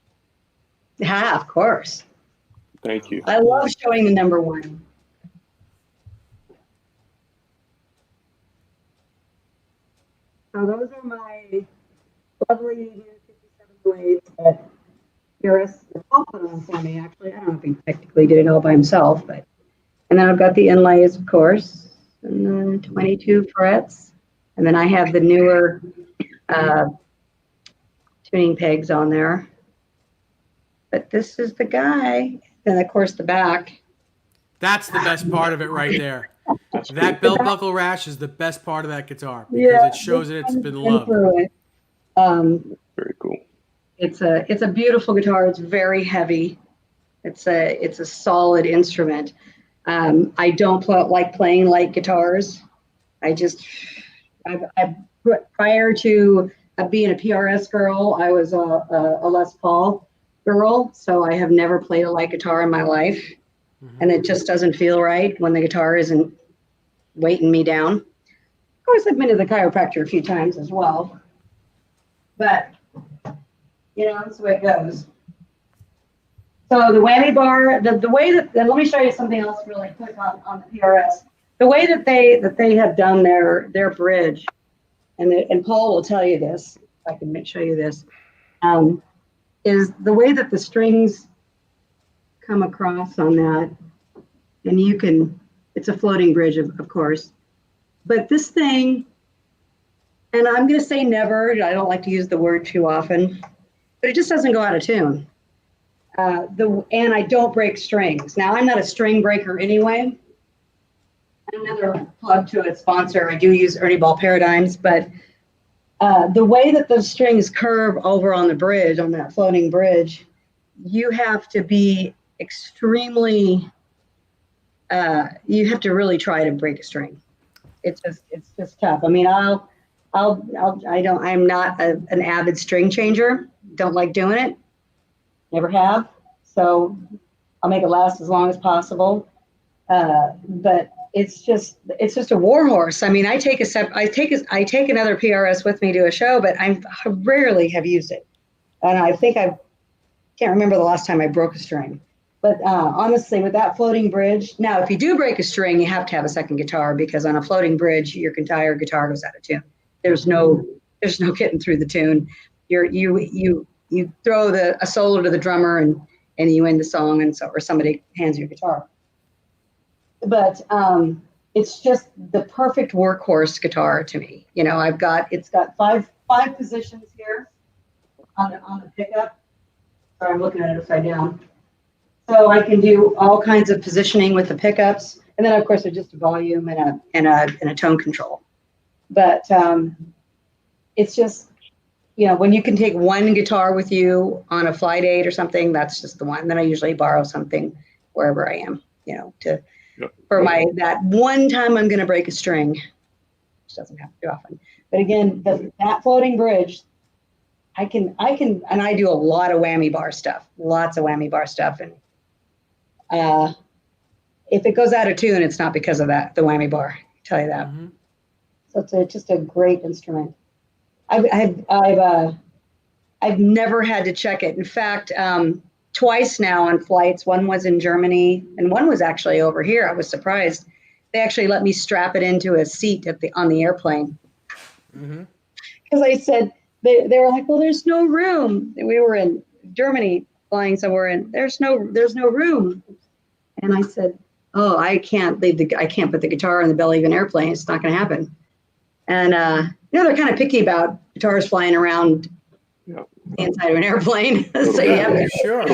Yeah, of course. Thank you. I love showing the number one. So those are my lovely 57 blades that Paris Paul put on for me. Actually, I don't know if he technically did it all by himself, but and then I've got the inlays, of course, and then 22 frets, and then I have the newer tuning pegs on there. But this is the guy, and of course the back. That's the best part of it right there. That belt buckle rash is the best part of that guitar because it shows that it's been loved. Very cool. It's a beautiful guitar. It's very heavy. It's a solid instrument. I don't like playing light guitars. Prior to being a PRS girl, I was a Les Paul girl, so I have never played a light guitar in my life, and it just doesn't feel right when the guitar isn't weighting me down. Of course, I've been to the chiropractor a few times as well, but that's the way it goes. So the whammy bar, the way that, let me show you something else really quick on the PRS. The way that they have done their bridge, and Paul will tell you this, if I can show you this, is the way that the strings come across on that, and it's a floating bridge, of course, but this thing, and I'm going to say never, I don't like to use the word too often, but it just doesn't go out of tune. And I don't break strings. Now, I'm not a string breaker anyway. Another plug to its sponsor, I do use Ernie Ball Paradigms, but the way that those strings curve over on the bridge, on that floating bridge, you have to be extremely, you have to really try to break a string. It's just tough. I mean, I'm not an avid string changer. Don't like doing it. Never have. So I'll make it last as long as possible. But it's just a war horse. I mean, I take another PRS with me to a show, but I rarely have used it. And I think I can't remember the last time I broke a string. But honestly, with that floating bridge, now if you do break a string, you have to have a second guitar, because on a floating bridge, your entire guitar goes out of tune. There's no getting through the tune. You throw a solo to the drummer and you end the song, or somebody hands you a guitar. But it's just the perfect workhorse guitar to me. It's got five positions here on the pickup. Sorry, I'm looking at it upside down. So I can do all kinds of positioning with the pickups, and then of course there's just a volume and a tone control. But it's just, when you can take one guitar with you on a fly date or something, that's just the one. Then I usually borrow something wherever I am, for that one time I'm going to break a string, which doesn't happen too often. But again, that floating bridge, I can, and I do a lot of whammy bar stuff, lots of whammy bar stuff. And if it goes out of tune, it's not because of the whammy bar, I tell you that. Mm-hmm. So it's just a great instrument. I've never had to check it. In fact, twice now on flights. One was in Germany, and one was actually over here. I was surprised. They actually let me strap it into a seat on the airplane. Because I said, they were like, well, there's no room. And we were in Germany flying somewhere, and there's no room. And I said, oh, I can't put the guitar in the belly of an airplane. It's not going to happen. And they're kind of picky about guitars flying around the inside of an airplane. So you have to sure.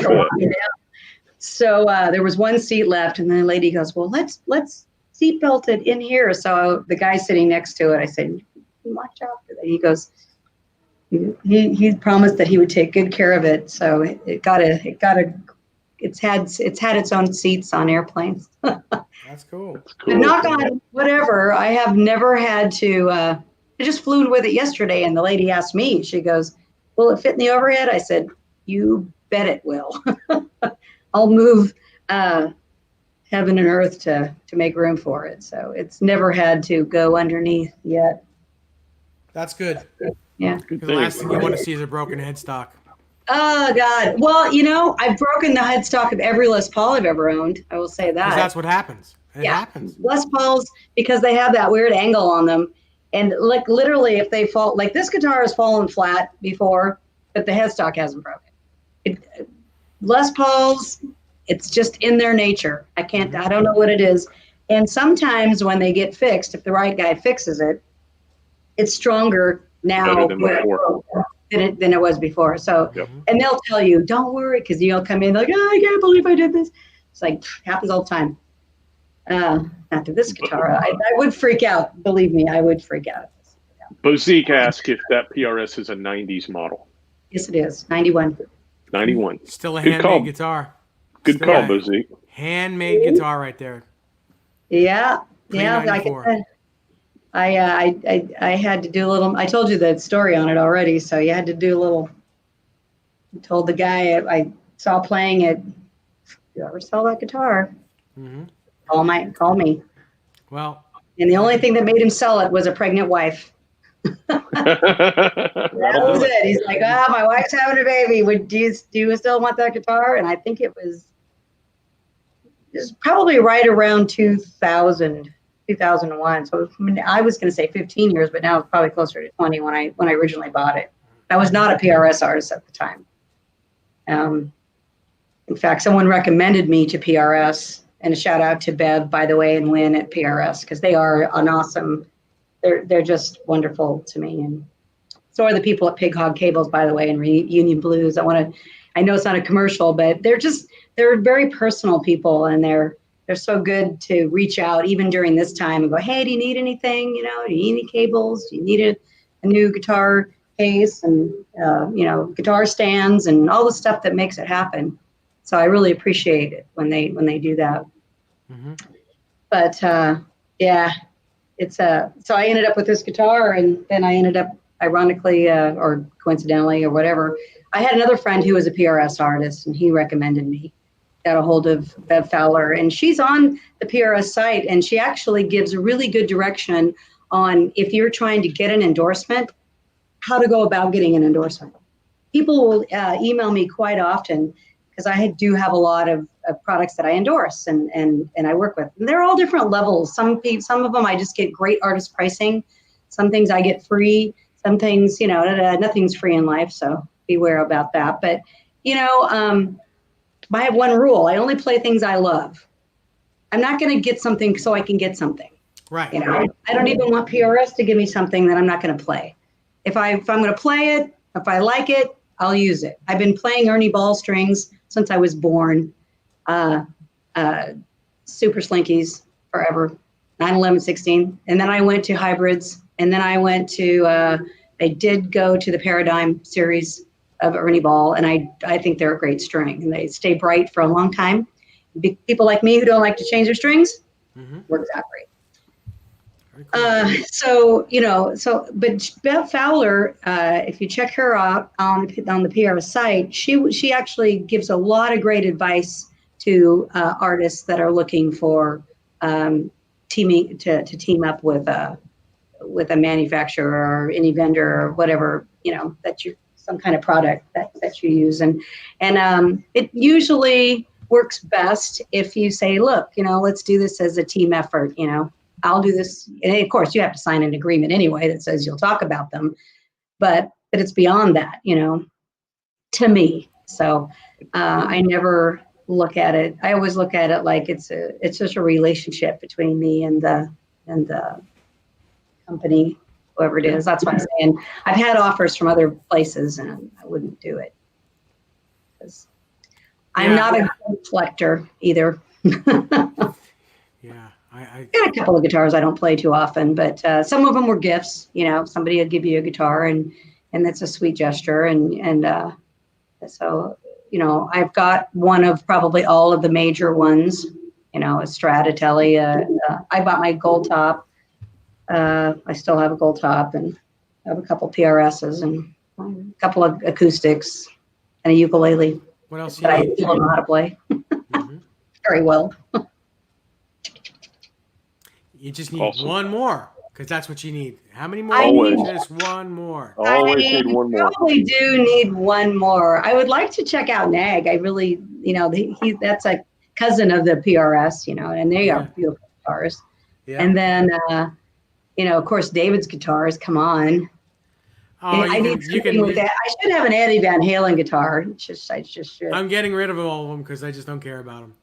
So there was one seat left, and then the lady goes, well, let's seatbelt it in here. So the guy sitting next to it, I said, watch out for that. He goes, he promised that he would take good care of it. So it's had its own seats on airplanes. That's cool. But knock on whatever, I have never had to, I just flew with it yesterday, and the lady asked me, she goes, will it fit in the overhead? I said, you bet it will. I'll move heaven and earth to make room for it. So it's never had to go underneath yet. That's good. Yeah. The last thing you want to see is a broken headstock. Oh, God. Well, I've broken the headstock of every Les Paul I've ever owned. I will say that. Because that's what happens. It happens. Les Pauls, because they have that weird angle on them. And like literally, if they fall, like this guitar has fallen flat before, but the headstock hasn't broken. Les Pauls, it's just in their nature. I don't know what it is. And sometimes when they get fixed, if the right guy fixes it, it's stronger now than it was before. So, and they'll tell you, don't worry, because you'll come in like, oh, I can't believe I did this. It's like, happens all the time. After this guitar, I would freak out. Believe me, I would freak out. Bozique asked if that PRS is a 90s model. Yes, it is. 91. 91. Still a handmade guitar. Good call, Bozique. Handmade guitar right there. Yeah. Yeah. Like I said, I had to do a little, I told you the story on it already. So you had to do a little, I told the guy I saw playing it, if you ever sell that guitar, call me. Well, and the only thing that made him sell it was a pregnant wife. That was it. He's like, my wife's having a baby. Do you still want that guitar? And I think it was probably right around 2001. So I was going to say 15 years, but now it's probably closer to 20 when I originally bought it. I was not a PRS artist at the time. In fact, someone recommended me to PRS, and a shout out to Bev, by the way, and Lynn at PRS, because they are an awesome. They're just wonderful to me, and so are the people at Pig Hog Cables, by the way, and Union Blues. I know it's not a commercial, but they're very personal people, and they're so good to reach out even during this time and go, hey, do you need anything? Do you need any cables? Do you need a new guitar case and guitar stands and all the stuff that makes it happen. So I really appreciate it when they do that. But so I ended up with this guitar, and then I ended up, ironically or coincidentally or whatever, I had another friend who was a PRS artist, and he recommended me. Got a hold of Bev Fowler, and she's on the PRS site, and she actually gives a really good direction on if you're trying to get an endorsement, how to go about getting an endorsement. People will email me quite often, because I do have a lot of products that I endorse and I work with. And they're all different levels. Some of them I just get great artist pricing. Some things I get free. Some things, nothing's free in life, so beware about that. But, I have one rule. I only play things I love. I'm not going to get something so I can get something. Right. I don't even want PRS to give me something that I'm not going to play. If I'm going to play it, if I like it, I'll use it. I've been playing Ernie Ball strings since I was born. Super Slinkies forever, 9/11, 16. And then I went to hybrids. And then I went to, I did go to the Paradigm series of Ernie Ball. And I think they're a great string, and they stay bright for a long time. People like me who don't like to change their strings, works out great. But Bev Fowler, if you check her out on the PR site, she actually gives a lot of great advice to artists that are looking for team up with a manufacturer or any vendor or whatever, that you're some kind of product that you use. And it usually works best if you say, look, let's do this as a team effort. I'll do this. And of course, you have to sign an agreement anyway that says you'll talk about them. But it's beyond that, to me. So I never look at it. I always look at it like it's just a relationship between me and the company, whoever it is. That's what I'm saying. I've had offers from other places, and I wouldn't do it because I'm not a good collector either. Yeah, I got a couple of guitars I don't play too often, but some of them were gifts. Somebody would give you a guitar, and that's a sweet gesture, and so I've got one of probably all of the major ones. A Strat, I bought my gold top. I still have a gold top, and I have a couple PRSs and a couple of acoustics and a ukulele. What else? That I still know how to play very well. You just need Awesome. one more, because that's what you need. How many more? Always. Just one more. Always need one more. Probably do need one more. I would like to check out Nag. I really, that's a cousin of the PRS, and they are beautiful guitars. Yeah. And then, of course, David's guitars. Come on. Oh, I need something with that. I should have an Eddie Van Halen guitar. I just should. I'm getting rid of all of them because I just don't care about them.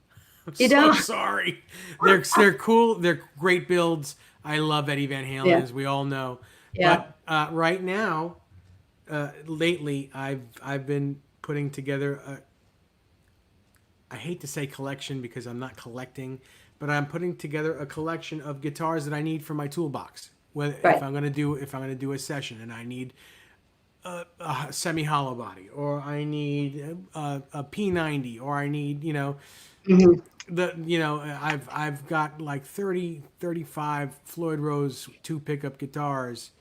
You so don't? sorry. They're cool. They're great builds. I love Eddie Van Halen, as we all know. Yeah. But right now, lately, I've been putting together I hate to say collection because I'm not collecting, but I'm putting together a collection of guitars that I need for my toolbox. If I'm gonna do a session and I need a semi hollow body, or I need a P90, or I need I've got like 35 Floyd Rose 2 pickup guitars,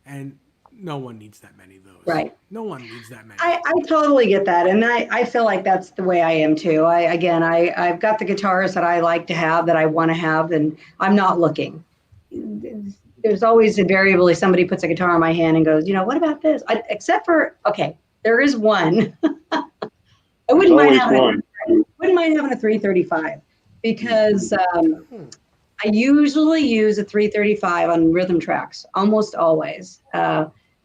and no one needs that many of those. Right. No one needs that many. I totally get that. And I feel like that's the way I am too. I've got the guitars that I like to have, that I want to have, and I'm not looking. There's always invariably somebody puts a guitar in my hand and goes, what about this? Except for, there is one. I wouldn't mind having a 335 because I usually use a 335 on rhythm tracks, almost always.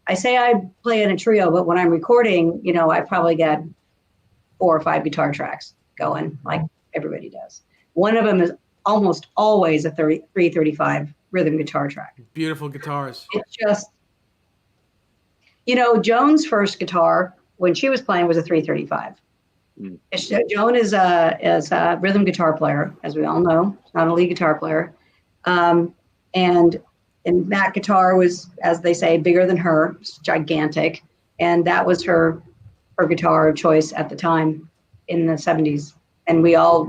I say I play in a trio, but when I'm recording, I probably got 4 or 5 guitar tracks going, like everybody does. One of them is almost always a 335 rhythm guitar track. Beautiful guitars. It's just, Joan's first guitar when she was playing was a 335. Joan is a rhythm guitar player, as we all know. She's not a lead guitar player. And that guitar was, as they say, bigger than her. It's gigantic. And that was her guitar of choice at the time in the 70s. And we all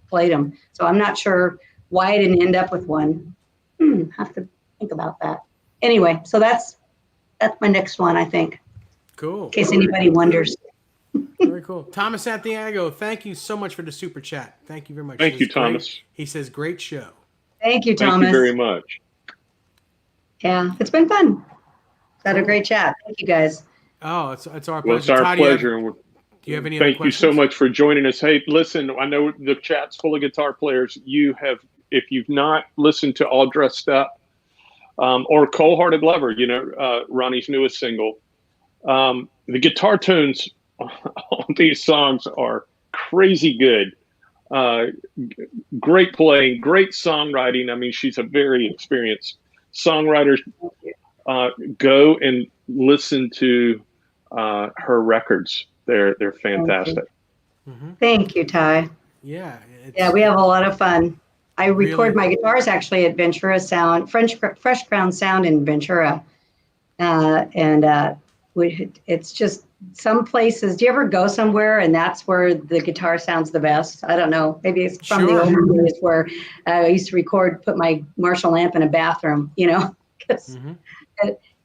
played them. So I'm not sure why I didn't end up with one. Have to think about that. Anyway, so that's my next one, I think. Cool. In case anybody wonders. Very cool. Thomas Santiago, thank you so much for the super chat. Thank you very much. Thank you, Thomas. He says, great show. Thank you, Thomas. Thank you very much. Yeah, it's been fun. Had a great chat. Thank you, guys. Oh, it's our pleasure. Well, it's our pleasure. Do you have any other Thank you questions? so much for joining us. Hey, listen, I know the chat's full of guitar players. If you've not listened to All Dressed Up or Cold Hearted Lover, Ronnie's newest single, the guitar tunes on these songs are crazy good. Great playing, great songwriting. I mean, she's a very experienced songwriter. Go and listen to her records. They're fantastic. Thank you, Ty. Yeah. We have a lot of fun. I record my guitars actually at Ventura Sound, Fresh Crown Sound in Ventura. It's just some places. Do you ever go somewhere and that's where the guitar sounds the best? I don't know. Maybe it's from the old days where I used to put my Marshall amp in a bathroom,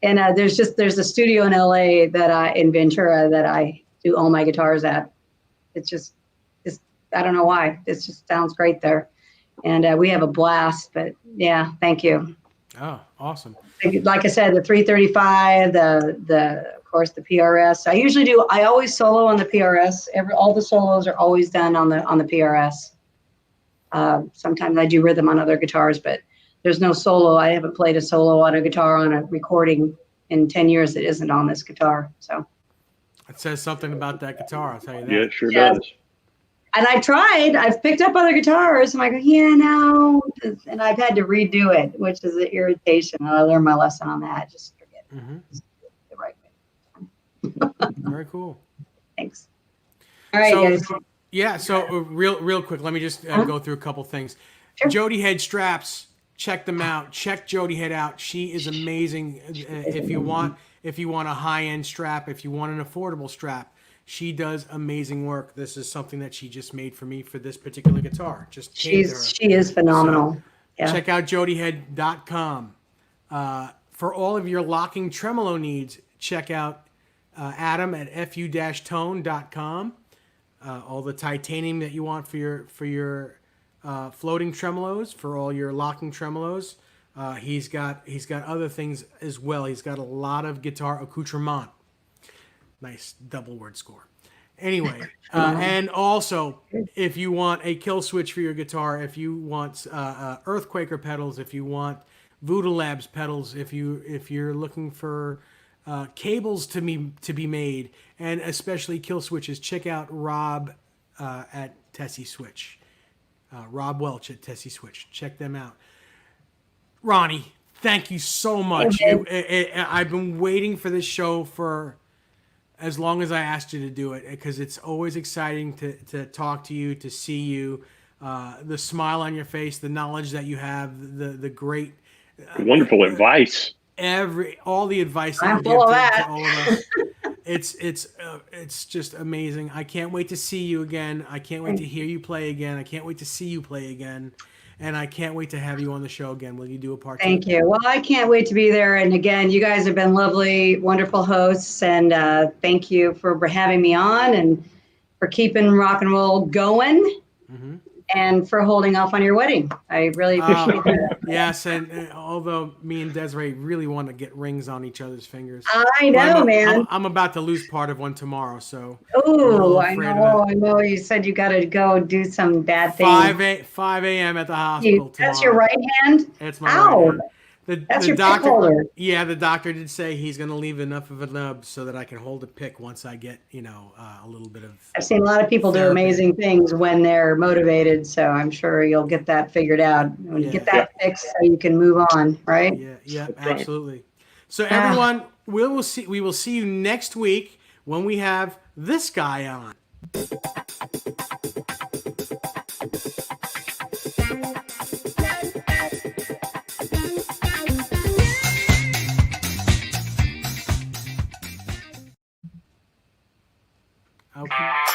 And there's a studio in LA in Ventura that I do all my guitars at. It's just I don't know why. It just sounds great there. And we have a blast, but thank you. Oh, awesome. Like I said, the 335, the course, the PRS. I always solo on the PRS. All the solos are always done on the PRS. Sometimes I do rhythm on other guitars, but there's no solo. I haven't played a solo on a guitar on a recording in 10 years that isn't on this guitar. So it says something about that guitar, I'll tell you that. Yeah, it sure does. And I've picked up other guitars, and I go, yeah, no. And I've had to redo it, which is an irritation. And I learned my lesson on that. Just forget it. Just do it the right way. Very cool. Thanks. All right, guys. Yeah, so real quick, let me just go through a couple things. Sure. Jody Head straps, check them out. Check Jody Head out. She is amazing. If you want a high-end strap, if you want an affordable strap, she does amazing work. This is something that she just made for me for this particular guitar. She is phenomenal. So yeah. Check out jodyhead.com. For all of your locking tremolo needs, check out Adam at fu-tone.com. All the titanium that you want for your floating tremolos, for all your locking tremolos. He's got other things as well. He's got a lot of guitar accoutrement. Nice double word score. Anyway, and also if you want a kill switch for your guitar, if you want Earthquaker pedals, if you want Voodoo Labs pedals, if you're looking for cables to be made, and especially kill switches, check out Rob at Tessie Switch. Rob Welch at Tessie Switch. Check them out. Roni, thank you so much. I've been waiting for this show for as long as I asked you to do it, because it's always exciting to talk to you, to see you, the smile on your face, the knowledge that you have, the great, wonderful advice. All the advice that I'm you give full of to that. all of us. It's just amazing. I can't wait to see you again. I can't wait to hear you play again. I can't wait to see you play again. And I can't wait to have you on the show again. Will you do a part 2? Thank you. Well, I can't wait to be there. And again, you guys have been lovely, wonderful hosts. And thank you for having me on and for keeping rock and roll going and for holding off on your wedding. I really appreciate that. Yes, and although me and Desiree really want to get rings on each other's fingers. I know, man. I'm about to lose part of one tomorrow, so. Oh, I know. You said you got to go do some bad things. 5 a.m. at the hospital tomorrow. That's your right hand? It's my right hand. That's the your doctor, pick holder. Yeah, the doctor did say he's going to leave enough of a nub so that I can hold a pick once I get, a little bit of. I've seen a lot of people do amazing things when they're motivated, so I'm sure you'll get that figured out. Get that fixed so you can move on, right? Yeah, absolutely. So everyone, we will see you next week when we have this guy on. Okay.